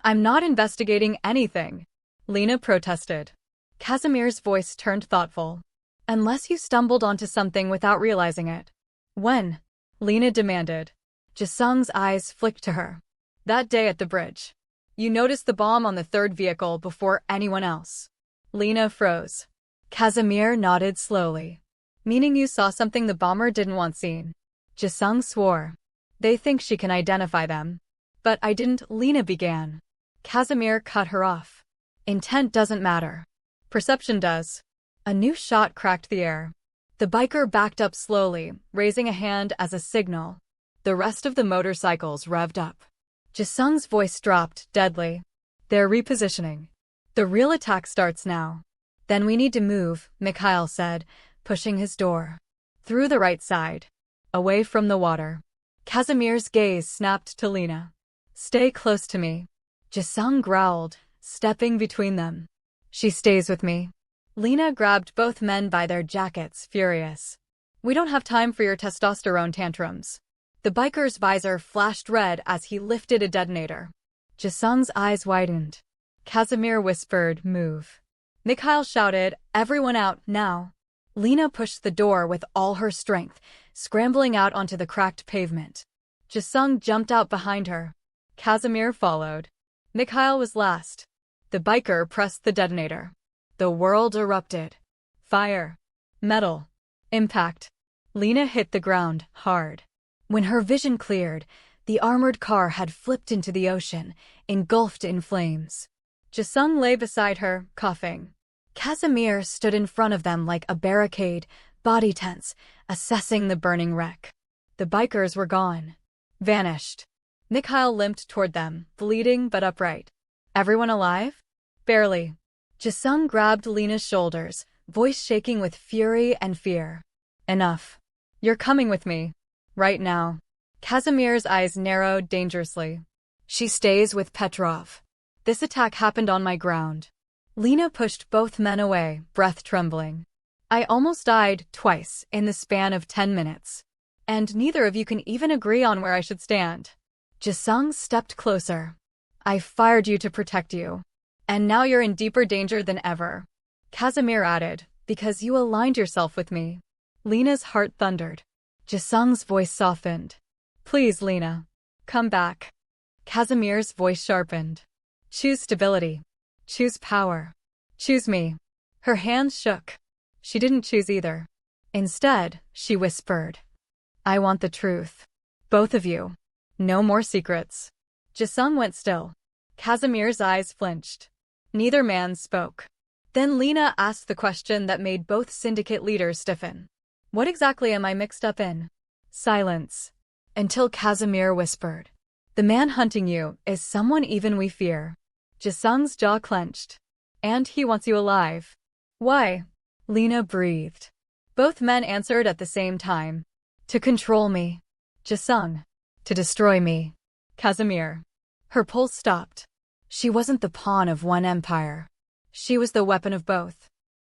I'm not investigating anything. Lena protested. Kazimir's voice turned thoughtful. Unless you stumbled onto something without realizing it. When? Lena demanded. Jisung's eyes flicked to her. That day at the bridge. You noticed the bomb on the third vehicle before anyone else. Lena froze. Kazimir nodded slowly. Meaning you saw something the bomber didn't want seen. Jisung swore. They think she can identify them. But I didn't, Lena began. Kazimir cut her off. Intent doesn't matter. Perception does. A new shot cracked the air. The biker backed up slowly, raising a hand as a signal. The rest of the motorcycles revved up. Jisung's voice dropped, deadly. They're repositioning. The real attack starts now. Then we need to move, Mikhail said, pushing his door. Through the right side. Away from the water. Kazimir's gaze snapped to Lena. Stay close to me. Jisung growled, stepping between them. She stays with me. Lena grabbed both men by their jackets, furious. We don't have time for your testosterone tantrums. The biker's visor flashed red as he lifted a detonator. Jisung's eyes widened. Kazimir whispered, move. Mikhail shouted, everyone out, now. Lena pushed the door with all her strength, scrambling out onto the cracked pavement. Jisung jumped out behind her. Kazimir followed. Mikhail was last. The biker pressed the detonator. The world erupted. Fire. Metal. Impact. Lena hit the ground, hard. When her vision cleared, the armored car had flipped into the ocean, engulfed in flames. Jisung lay beside her, coughing. Kazimir stood in front of them like a barricade, body tense, assessing the burning wreck. The bikers were gone. Vanished. Mikhail limped toward them, bleeding but upright. Everyone alive? Barely. Jisung grabbed Lena's shoulders, voice shaking with fury and fear. Enough. You're coming with me. Right now. Kazimir's eyes narrowed dangerously. She stays with Petrov. This attack happened on my ground. Lena pushed both men away, breath trembling. I almost died twice in the span of 10 minutes. And neither of you can even agree on where I should stand. Jisung stepped closer. I fired you to protect you. And now you're in deeper danger than ever. Kazimir added, because you aligned yourself with me. Lena's heart thundered. Jisung's voice softened. Please, Lena. Come back. Kazimir's voice sharpened. Choose stability. Choose power. Choose me. Her hands shook. She didn't choose either. Instead, she whispered. I want the truth. Both of you. No more secrets. Jisung went still. Kazimir's eyes flinched. Neither man spoke. Then Lena asked the question that made both syndicate leaders stiffen. What exactly am I mixed up in? Silence. Until Kazimir whispered. The man hunting you is someone even we fear. Jisung's jaw clenched. And he wants you alive. Why? Lena breathed. Both men answered at the same time. To control me. Jisung. To destroy me. Kazimir. Her pulse stopped. She wasn't the pawn of one empire. She was the weapon of both.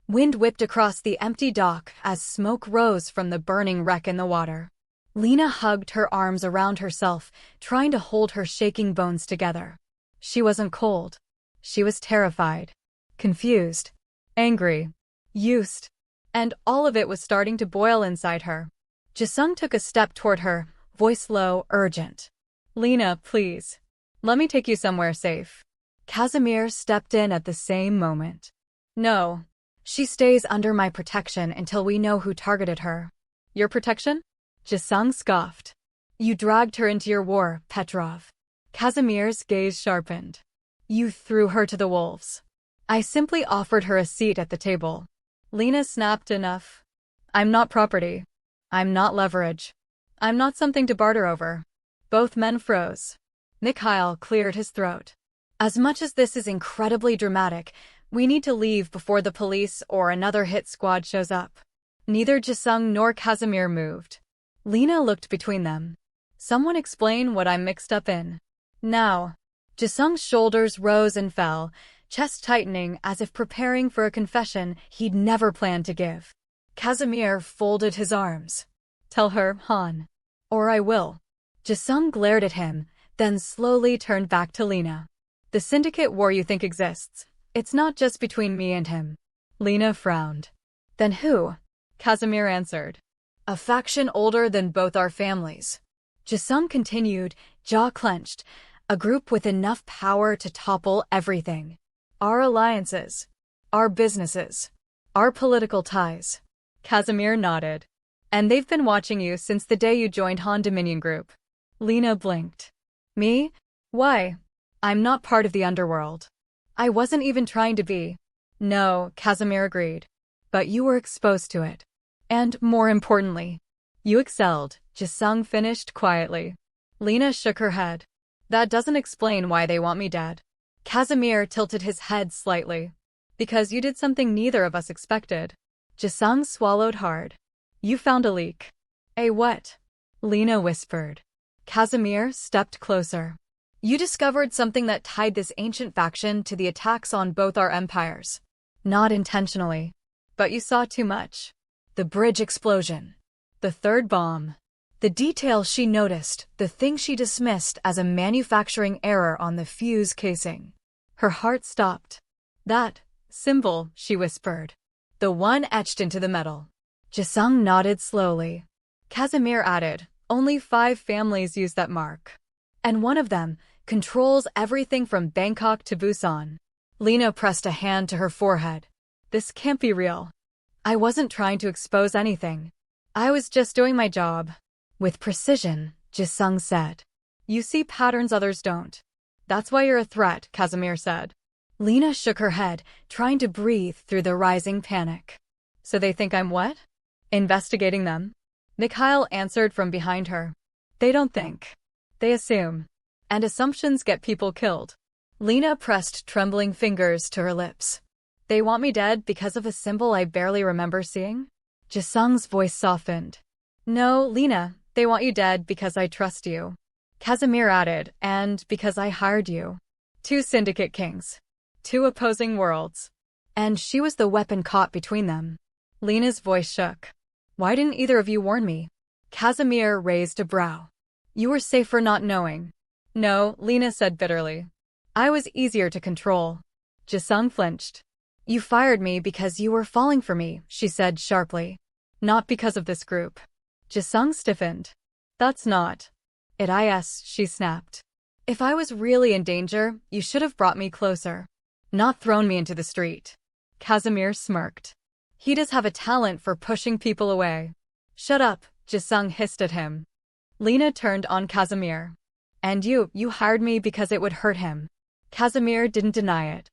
Wind whipped across the empty dock as smoke rose from the burning wreck in the water. Lena hugged her arms around herself, trying to hold her shaking bones together. She wasn't cold. She was terrified. Confused. Angry. Used. And all of it was starting to boil inside her. Jisung took a step toward her, voice low, urgent. Lena, please. Let me take you somewhere safe. Kazimir stepped in at the same moment. No. She stays under my protection until we know who targeted her. Your protection? Jisung scoffed. You dragged her into your war, Petrov. Kazimir's gaze sharpened. You threw her to the wolves. I simply offered her a seat at the table. Lena snapped enough. I'm not property. I'm not leverage. I'm not something to barter over. Both men froze. Mikhail cleared his throat. As much as this is incredibly dramatic, we need to leave before the police or another hit squad shows up. Neither Jisung nor Kazimir moved. Lena looked between them. Someone explain what I'm mixed up in. Now. Jisung's shoulders rose and fell, chest tightening as if preparing for a confession he'd never planned to give. Kazimir folded his arms. Tell her, Han. Or I will. Jisung glared at him, then slowly turned back to Lena. The syndicate war you think exists. It's not just between me and him. Lena frowned. Then who? Kazimir answered. A faction older than both our families. Jisung continued, jaw clenched. A group with enough power to topple everything. Our alliances. Our businesses. Our political ties. Kazimir nodded. And they've been watching you since the day you joined Han Dominion Group. Lena blinked. Me? Why? I'm not part of the underworld. I wasn't even trying to be. No, Kazimir agreed. But you were exposed to it. And, more importantly, you excelled, Jisung finished quietly. Lena shook her head. That doesn't explain why they want me dead. Kazimir tilted his head slightly. Because you did something neither of us expected. Jisung swallowed hard. You found a leak. A what? Lena whispered. Kazimir stepped closer. You discovered something that tied this ancient faction to the attacks on both our empires. Not intentionally. But you saw too much. The bridge explosion. The third bomb. The detail she noticed, the thing she dismissed as a manufacturing error on the fuse casing. Her heart stopped. That symbol, she whispered. The one etched into the metal. Jisung nodded slowly. Kazimir added, only 5 families use that mark. And one of them controls everything from Bangkok to Busan. Lena pressed a hand to her forehead. This can't be real. I wasn't trying to expose anything. I was just doing my job. With precision, Jisung said. You see patterns others don't. That's why you're a threat, Kazimir said. Lena shook her head, trying to breathe through the rising panic. So they think I'm what? Investigating them? Mikhail answered from behind her. They don't think. They assume. And assumptions get people killed. Lena pressed trembling fingers to her lips. They want me dead because of a symbol I barely remember seeing? Jisung's voice softened. No, Lena, They want you dead because I trust you. Kazimir added, and because I hired you. Two Syndicate kings. Two opposing worlds. And she was the weapon caught between them. Lena's voice shook. Why didn't either of you warn me? Kazimir raised a brow. You were safer not knowing. No, Lena said bitterly. I was easier to control. Jisung flinched. You fired me because you were falling for me, she said sharply. Not because of this group. Jisung stiffened. That's not it, she snapped. If I was really in danger, you should have brought me closer. Not thrown me into the street. Kazimir smirked. He does have a talent for pushing people away. Shut up, Jisung hissed at him. Lena turned on Kazimir. And you hired me because it would hurt him. Kazimir didn't deny it.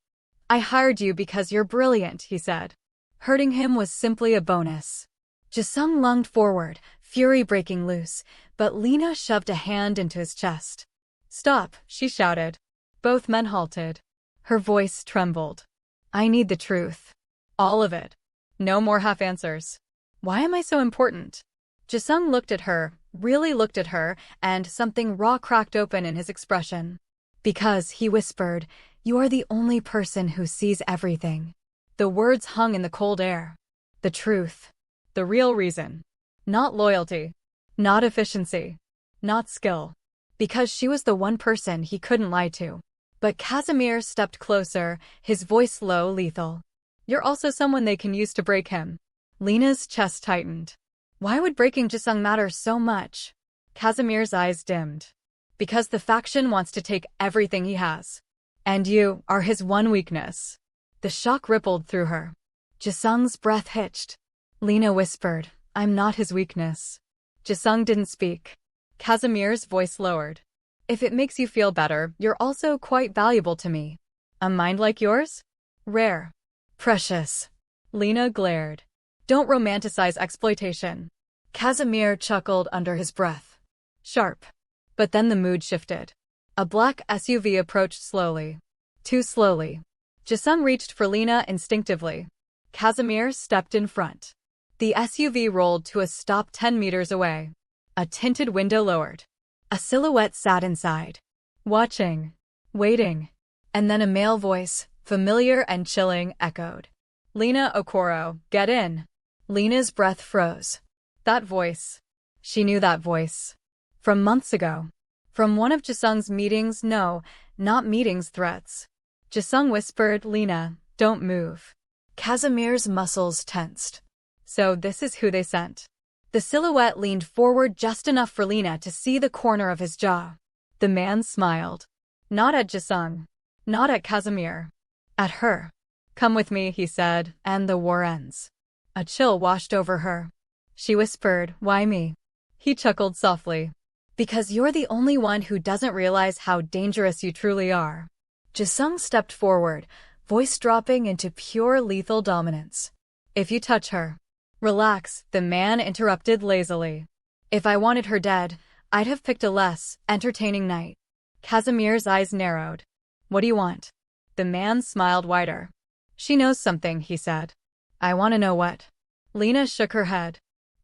I hired you because you're brilliant, he said. Hurting him was simply a bonus. Jisung lunged forward, fury breaking loose, but Lena shoved a hand into his chest. Stop, she shouted. Both men halted. Her voice trembled. I need the truth. All of it. No more half answers. Why am I so important? Jisung looked at her, really looked at her, and something raw cracked open in his expression. Because, he whispered, you are the only person who sees everything. The words hung in the cold air. The truth. The real reason. Not loyalty. Not efficiency. Not skill. Because she was the one person he couldn't lie to. But Kazimir stepped closer, his voice low, lethal. You're also someone they can use to break him. Lena's chest tightened. Why would breaking Jisung matter so much? Kazimir's eyes dimmed. Because the faction wants to take everything he has. And you are his one weakness. The shock rippled through her. Jisung's breath hitched. Lena whispered, I'm not his weakness. Jisung didn't speak. Kazimir's voice lowered. If it makes you feel better, you're also quite valuable to me. A mind like yours? Rare. Precious. Lena glared. Don't romanticize exploitation. Kazimir chuckled under his breath. Sharp. But then the mood shifted. A black SUV approached slowly. Too slowly. Jisung reached for Lena instinctively. Kazimir stepped in front. The SUV rolled to a stop 10 meters away. A tinted window lowered. A silhouette sat inside. Watching. Waiting. And then a male voice, familiar and chilling, echoed. Lena Okoro, get in. Lena's breath froze. That voice. She knew that voice. From months ago. From one of Jisung's meetings, no, not meetings, threats. Jisung whispered, Lena, don't move. Kazimir's muscles tensed. So this is who they sent. The silhouette leaned forward just enough for Lena to see the corner of his jaw. The man smiled. Not at Jisung. Not at Kazimir. At her. Come with me, he said, and the war ends. A chill washed over her. She whispered, why me? He chuckled softly. Because you're the only one who doesn't realize how dangerous you truly are. Jisung stepped forward, voice dropping into pure lethal dominance. If you touch her. Relax, the man interrupted lazily. If I wanted her dead, I'd have picked a less entertaining night. Kazimir's eyes narrowed. What do you want? The man smiled wider. She knows something, he said. I want to know what. Lena shook her head.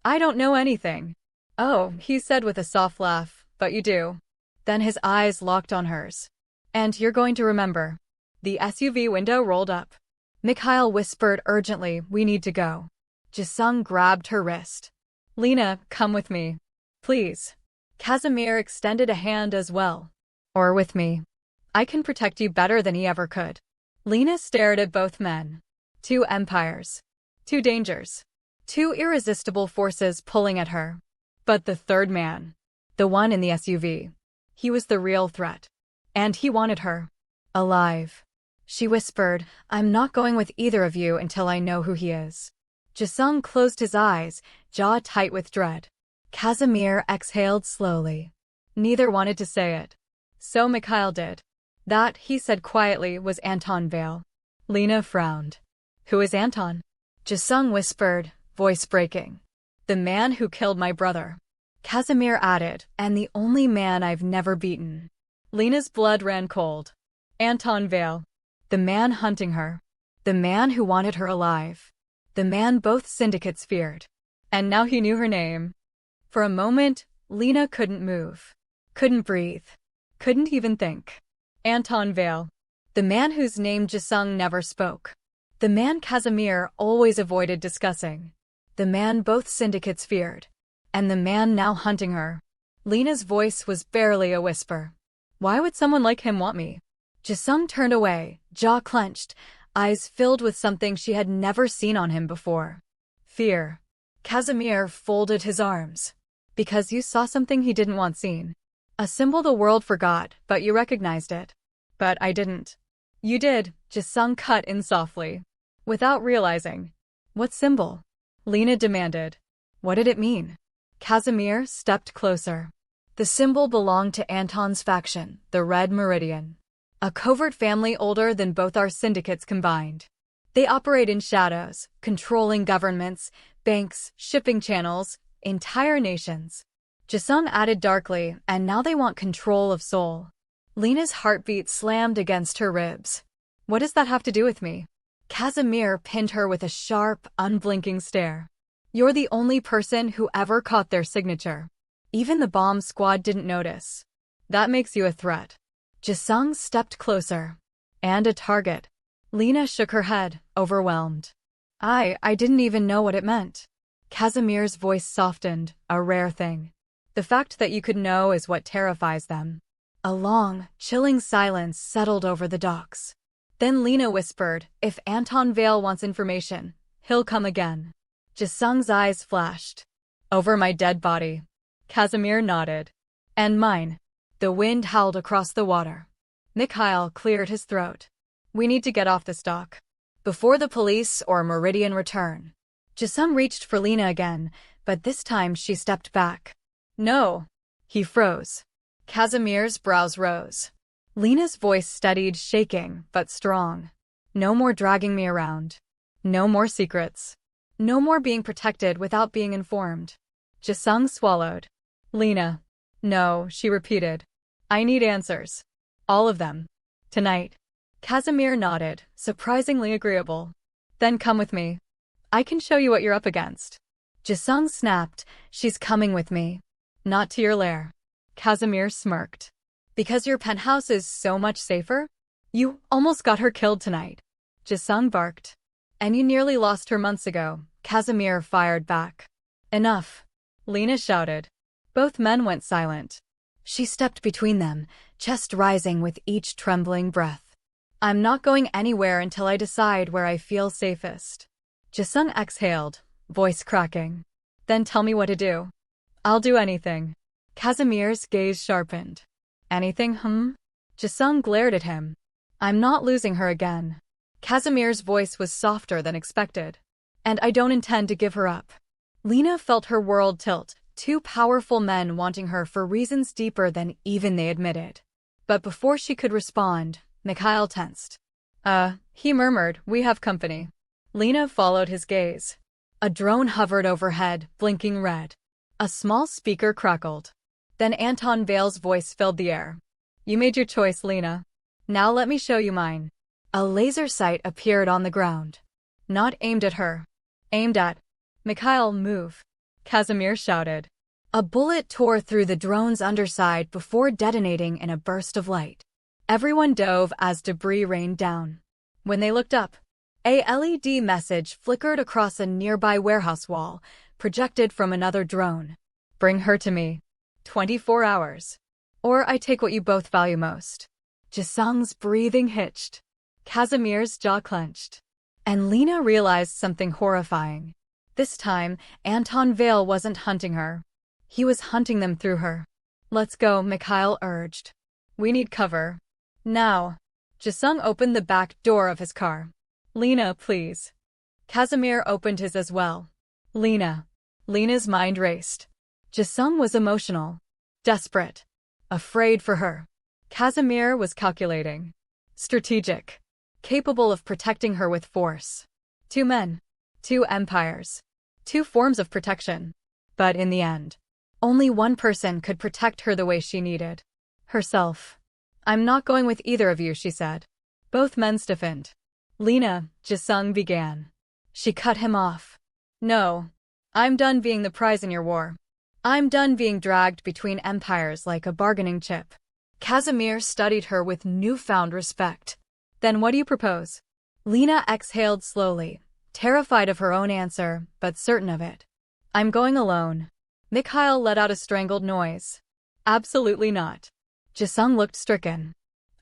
I don't know anything. Oh, he said with a soft laugh, but you do. Then his eyes locked on hers. And you're going to remember. The SUV window rolled up. Mikhail whispered urgently, we need to go. Jisung grabbed her wrist. Lena, come with me. Please. Kazimir extended a hand as well. Or with me. I can protect you better than he ever could. Lena stared at both men. Two empires. Two dangers. Two irresistible forces pulling at her. But the third man. The one in the SUV. He was the real threat. And he wanted her. Alive. She whispered, I'm not going with either of you until I know who he is. Jisung closed his eyes, jaw tight with dread. Kazimir exhaled slowly. Neither wanted to say it. So Mikhail did. That, he said quietly, was Anton Vale. Lena frowned. Who is Anton? Jisung whispered, voice breaking. The man who killed my brother. Kazimir added, and the only man I've never beaten. Lena's blood ran cold. Anton Vale. The man hunting her. The man who wanted her alive. The man both syndicates feared. And now he knew her name. For a moment, Lena couldn't move. Couldn't breathe. Couldn't even think. Anton Vale. The man whose name Jisung never spoke. The man Kazimir always avoided discussing. The man both syndicates feared. And the man now hunting her. Lena's voice was barely a whisper. Why would someone like him want me? Jisung turned away, jaw clenched, eyes filled with something she had never seen on him before. Fear. Kazimir folded his arms. Because you saw something he didn't want seen. A symbol the world forgot, but you recognized it. But I didn't. You did, Jisung cut in softly. Without realizing. What symbol? Lena demanded. What did it mean? Kazimir stepped closer. The symbol belonged to Anton's faction, the Red Meridian. A covert family older than both our syndicates combined. They operate in shadows, controlling governments, banks, shipping channels, entire nations. Jisung added darkly, and now they want control of Seoul. Lena's heartbeat slammed against her ribs. What does that have to do with me? Kazimir pinned her with a sharp, unblinking stare. You're the only person who ever caught their signature. Even the bomb squad didn't notice. That makes you a threat. Jisung stepped closer. And a target. Lena shook her head, overwhelmed. I didn't even know what it meant. Kazimir's voice softened, a rare thing. The fact that you could know is what terrifies them. A long, chilling silence settled over the docks. Then Lena whispered, if Anton Vale wants information, he'll come again. Jisung's eyes flashed. Over my dead body. Kazimir nodded. And mine. The wind howled across the water. Mikhail cleared his throat. We need to get off this dock. Before the police or Meridian return. Jisung reached for Lena again, but this time she stepped back. No. He froze. Kazimir's brows rose. Lena's voice steadied, shaking, but strong. No more dragging me around. No more secrets. No more being protected without being informed. Jisung swallowed. Lena. No, she repeated. I need answers. All of them. Tonight. Kazimir nodded, surprisingly agreeable. Then come with me. I can show you what you're up against. Jisung snapped, she's coming with me. Not to your lair. Kazimir smirked. Because your penthouse is so much safer? You almost got her killed tonight. Jisung barked. And you nearly lost her months ago, Kazimir fired back. Enough. Lena shouted. Both men went silent. She stepped between them, chest rising with each trembling breath. I'm not going anywhere until I decide where I feel safest. Jisung exhaled, voice cracking. Then tell me what to do. I'll do anything. Kazimir's gaze sharpened. Anything, Jisung glared at him. I'm not losing her again. Kazimir's voice was softer than expected. And I don't intend to give her up. Lena felt her world tilt, two powerful men wanting her for reasons deeper than even they admitted. But before she could respond, Mikhail tensed. He murmured, we have company. Lena followed his gaze. A drone hovered overhead, blinking red. A small speaker crackled. Then Anton Vale's voice filled the air. You made your choice, Lena. Now let me show you mine. A laser sight appeared on the ground. Not aimed at her. Aimed at. Mikhail, move. Kazimir shouted. A bullet tore through the drone's underside before detonating in a burst of light. Everyone dove as debris rained down. When they looked up, a LED message flickered across a nearby warehouse wall, projected from another drone. Bring her to me. 24 hours. Or I take what you both value most. Jisung's breathing hitched. Kazimir's jaw clenched. And Lena realized something horrifying. This time, Anton Vale wasn't hunting her. He was hunting them through her. Let's go, Mikhail urged. We need cover. Now. Jisung opened the back door of his car. Lena, please. Kazimir opened his as well. Lena. Lena's mind raced. Jisung was emotional. Desperate. Afraid for her. Kazimir was calculating. Strategic. Capable of protecting her with force. Two men. Two empires. Two forms of protection. But in the end, only one person could protect her the way she needed. Herself. I'm not going with either of you, she said. Both men stiffened. Lena, Jisung began. She cut him off. No. I'm done being the prize in your war. I'm done being dragged between empires like a bargaining chip. Kazimir studied her with newfound respect. Then what do you propose? Lena exhaled slowly, terrified of her own answer, but certain of it. I'm going alone. Mikhail let out a strangled noise. Absolutely not. Jisung looked stricken.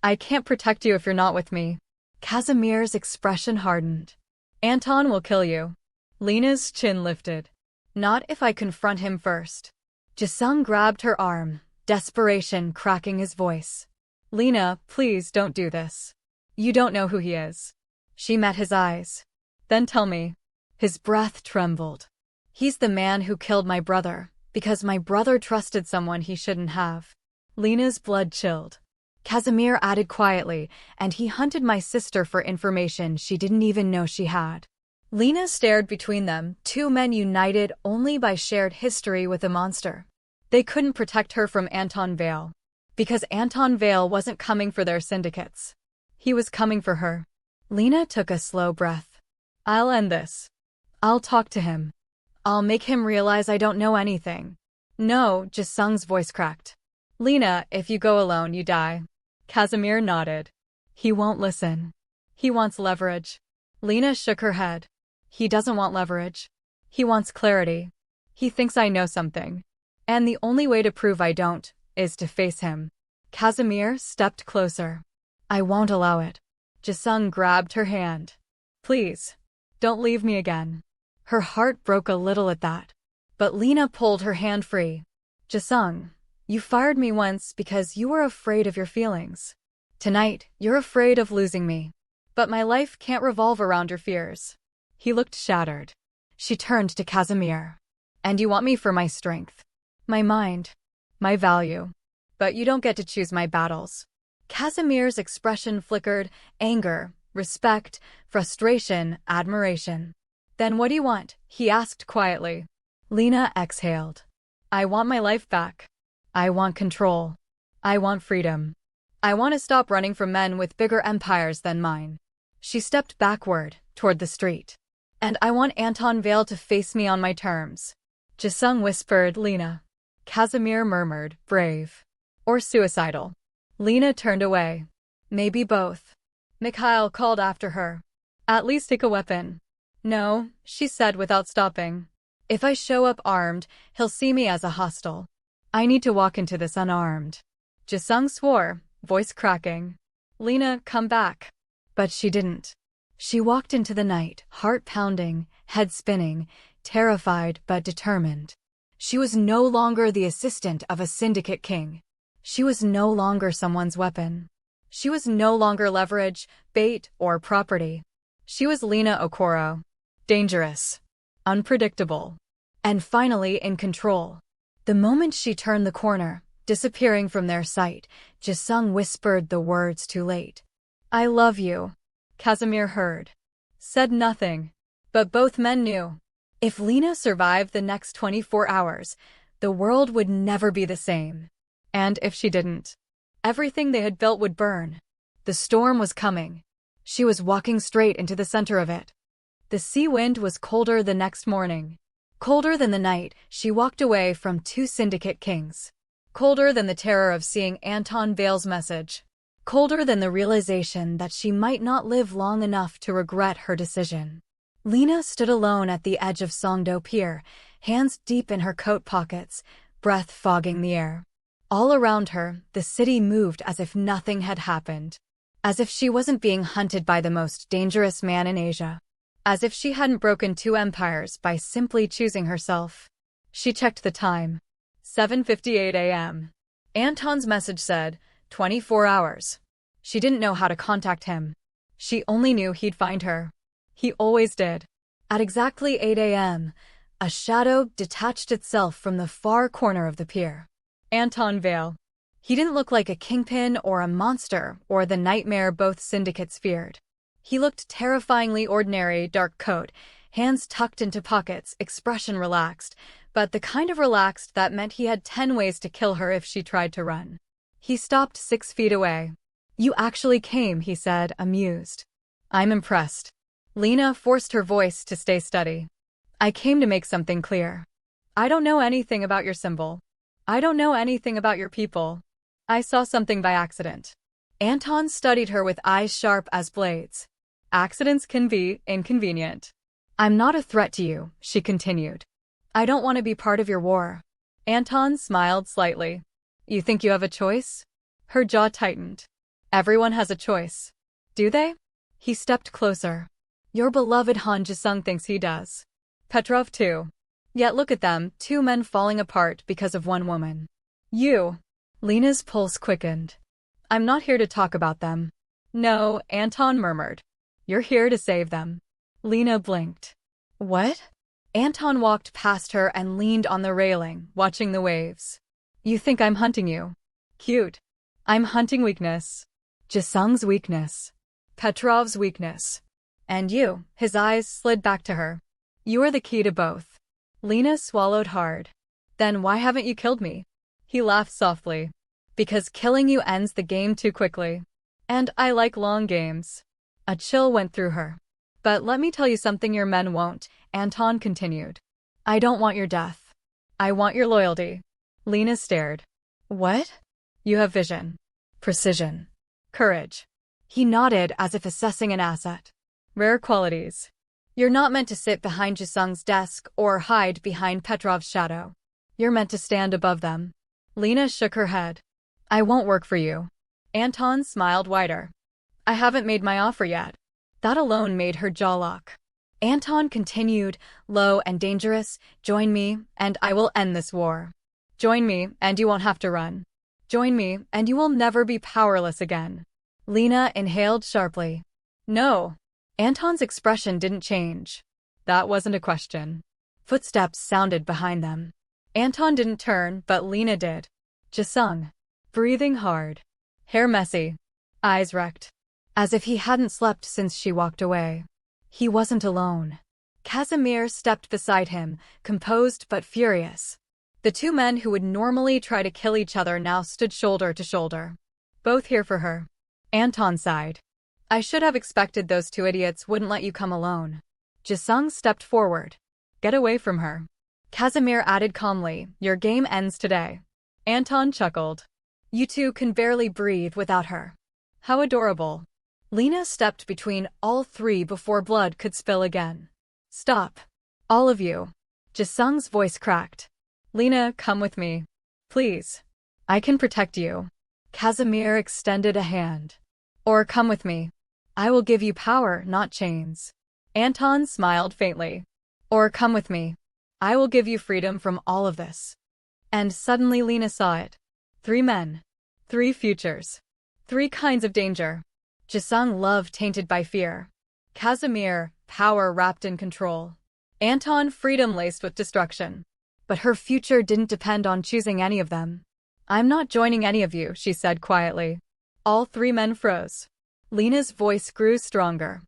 I can't protect you if you're not with me. Kazimir's expression hardened. Anton will kill you. Lena's chin lifted. Not if I confront him first. Jisung grabbed her arm, desperation cracking his voice. Lena, please don't do this. You don't know who he is. She met his eyes. Then tell me. His breath trembled. He's the man who killed my brother, because my brother trusted someone he shouldn't have. Lena's blood chilled. Kazimir added quietly, and he hunted my sister for information she didn't even know she had. Lena stared between them, two men united only by shared history with a monster. They couldn't protect her from Anton Vale, because Anton Vale wasn't coming for their syndicates. He was coming for her. Lena took a slow breath. I'll end this. I'll talk to him. I'll make him realize I don't know anything. No, Jisung's voice cracked. Lena, if you go alone, you die. Kazimir nodded. He won't listen. He wants leverage. Lena shook her head. He doesn't want leverage. He wants clarity. He thinks I know something. And the only way to prove I don't is to face him. Kazimir stepped closer. I won't allow it. Jisung grabbed her hand. Please, don't leave me again. Her heart broke a little at that. But Lena pulled her hand free. Jisung, you fired me once because you were afraid of your feelings. Tonight, you're afraid of losing me. But my life can't revolve around your fears. He looked shattered. She turned to Kazimir. And you want me for my strength, my mind, my value. But you don't get to choose my battles. Kazimir's expression flickered, anger, respect, frustration, admiration. Then what do you want? He asked quietly. Lena exhaled. I want my life back. I want control. I want freedom. I want to stop running from men with bigger empires than mine. She stepped backward, toward the street. And I want Anton Vale to face me on my terms. Jisung whispered, Lena. Kazimir murmured, brave. Or suicidal. Lena turned away. Maybe both. Mikhail called after her. At least take a weapon. No, she said without stopping. If I show up armed, he'll see me as a hostile. I need to walk into this unarmed. Jisung swore, voice cracking. Lena, come back. But she didn't. She walked into the night, heart pounding, head spinning, terrified but determined. She was no longer the assistant of a syndicate king. She was no longer someone's weapon. She was no longer leverage, bait, or property. She was Lena Okoro. Dangerous. Unpredictable. And finally in control. The moment she turned the corner, disappearing from their sight, Jisung whispered the words too late. I love you. Kazimir heard. Said nothing. But both men knew. If Lena survived the next 24 hours, the world would never be the same. And if she didn't, everything they had built would burn. The storm was coming. She was walking straight into the center of it. The sea wind was colder the next morning. Colder than the night she walked away from two syndicate kings. Colder than the terror of seeing Anton Vale's message. Colder than the realization that she might not live long enough to regret her decision. Lena stood alone at the edge of Songdo Pier, hands deep in her coat pockets, breath fogging the air. All around her, the city moved as if nothing had happened. As if she wasn't being hunted by the most dangerous man in Asia. As if she hadn't broken two empires by simply choosing herself. She checked the time. 7:58 a.m. Anton's message said, 24 hours. She didn't know how to contact him. She only knew he'd find her. He always did. At exactly 8 a.m., a shadow detached itself from the far corner of the pier. Anton Vale. He didn't look like a kingpin or a monster or the nightmare both syndicates feared. He looked terrifyingly ordinary, dark coat, hands tucked into pockets, expression relaxed, but the kind of relaxed that meant he had 10 ways to kill her if she tried to run. He stopped 6 feet away. You actually came, he said, amused. I'm impressed. Lena forced her voice to stay steady. I came to make something clear. I don't know anything about your symbol. I don't know anything about your people. I saw something by accident. Anton studied her with eyes sharp as blades. Accidents can be inconvenient. I'm not a threat to you, she continued. I don't want to be part of your war. Anton smiled slightly. You think you have a choice? Her jaw tightened. Everyone has a choice. Do they? He stepped closer. Your beloved Han Jisung thinks he does. Petrov too. Yet look at them, two men falling apart because of one woman. You. Lena's pulse quickened. I'm not here to talk about them. No, Anton murmured. You're here to save them. Lena blinked. What? Anton walked past her and leaned on the railing, watching the waves. You think I'm hunting you? Cute. I'm hunting weakness. Jisung's weakness. Petrov's weakness. And you, his eyes slid back to her. You are the key to both. Lena swallowed hard. Then why haven't you killed me? He laughed softly. Because killing you ends the game too quickly. And I like long games. A chill went through her. But let me tell you something your men won't, Anton continued. I don't want your death. I want your loyalty. Lena stared. What? You have vision. Precision. Courage. He nodded as if assessing an asset. Rare qualities. You're not meant to sit behind Jisung's desk or hide behind Petrov's shadow. You're meant to stand above them. Lena shook her head. I won't work for you. Anton smiled wider. I haven't made my offer yet. That alone made her jaw lock. Anton continued, low and dangerous, join me, and I will end this war. Join me, and you won't have to run. Join me, and you will never be powerless again. Lena inhaled sharply. No. Anton's expression didn't change. That wasn't a question. Footsteps sounded behind them. Anton didn't turn, but Lena did. Jisung. Breathing hard. Hair messy. Eyes wrecked. As if he hadn't slept since she walked away. He wasn't alone. Kazimir stepped beside him, composed but furious. The two men who would normally try to kill each other now stood shoulder to shoulder. Both here for her. Anton sighed. I should have expected those two idiots wouldn't let you come alone. Jisung stepped forward. Get away from her. Kazimir added calmly, your game ends today. Anton chuckled. You two can barely breathe without her. How adorable. Lena stepped between all three before blood could spill again. Stop. All of you. Jisung's voice cracked. Lena, come with me. Please. I can protect you. Kazimir extended a hand. Or come with me. I will give you power, not chains. Anton smiled faintly. Or come with me. I will give you freedom from all of this. And suddenly Lena saw it. 3 men. 3 futures. 3 kinds of danger. Jisung, love tainted by fear. Kazimir, power wrapped in control. Anton, freedom laced with destruction. But her future didn't depend on choosing any of them. I'm not joining any of you, she said quietly. All 3 men froze. Lena's voice grew stronger.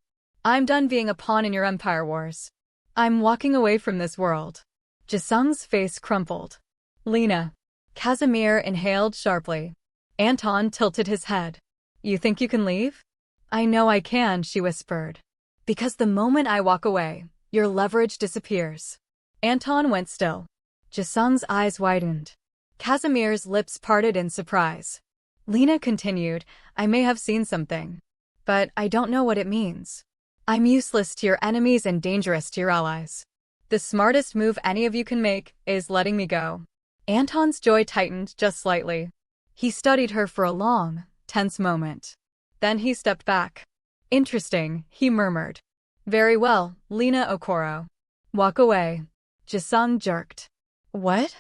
I'm done being a pawn in your empire wars. I'm walking away from this world. Jisung's face crumpled. Lena. Kazimir inhaled sharply. Anton tilted his head. You think you can leave? I know I can, she whispered. Because the moment I walk away, your leverage disappears. Anton went still. Jisung's eyes widened. Kazimir's lips parted in surprise. Lena continued, I may have seen something. But I don't know what it means. I'm useless to your enemies and dangerous to your allies. The smartest move any of you can make is letting me go. Anton's jaw tightened just slightly. He studied her for a long, tense moment. Then he stepped back. Interesting, he murmured. Very well, Lena Okoro. Walk away. Jisung jerked. What?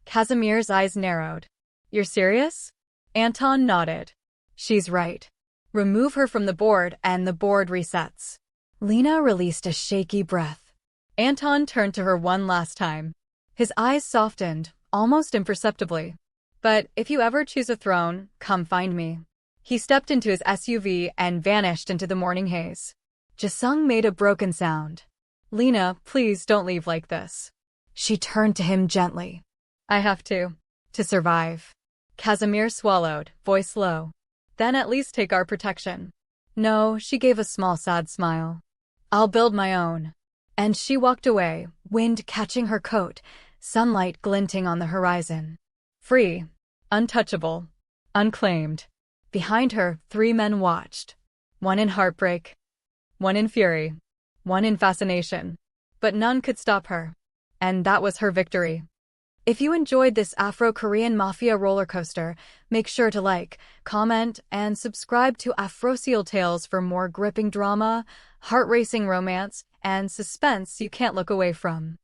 Kazimir's eyes narrowed. You're serious? Anton nodded. She's right. Remove her from the board and the board resets. Lena released a shaky breath. Anton turned to her one last time. His eyes softened, almost imperceptibly. But if you ever choose a throne, come find me. He stepped into his SUV and vanished into the morning haze. Jisung made a broken sound. Lena, please don't leave like this. She turned to him gently. I have to survive. Kazimir swallowed, voice low. Then at least take our protection. No, she gave a small sad smile. I'll build my own. And she walked away, wind catching her coat, sunlight glinting on the horizon. Free, untouchable, unclaimed. Behind her, 3 men watched. One in heartbreak, one in fury, one in fascination. But none could stop her. And that was her victory. If you enjoyed this Afro-Korean mafia roller coaster, make sure to like, comment, and subscribe to Afroseal Tales for more gripping drama, heart-racing romance, and suspense you can't look away from.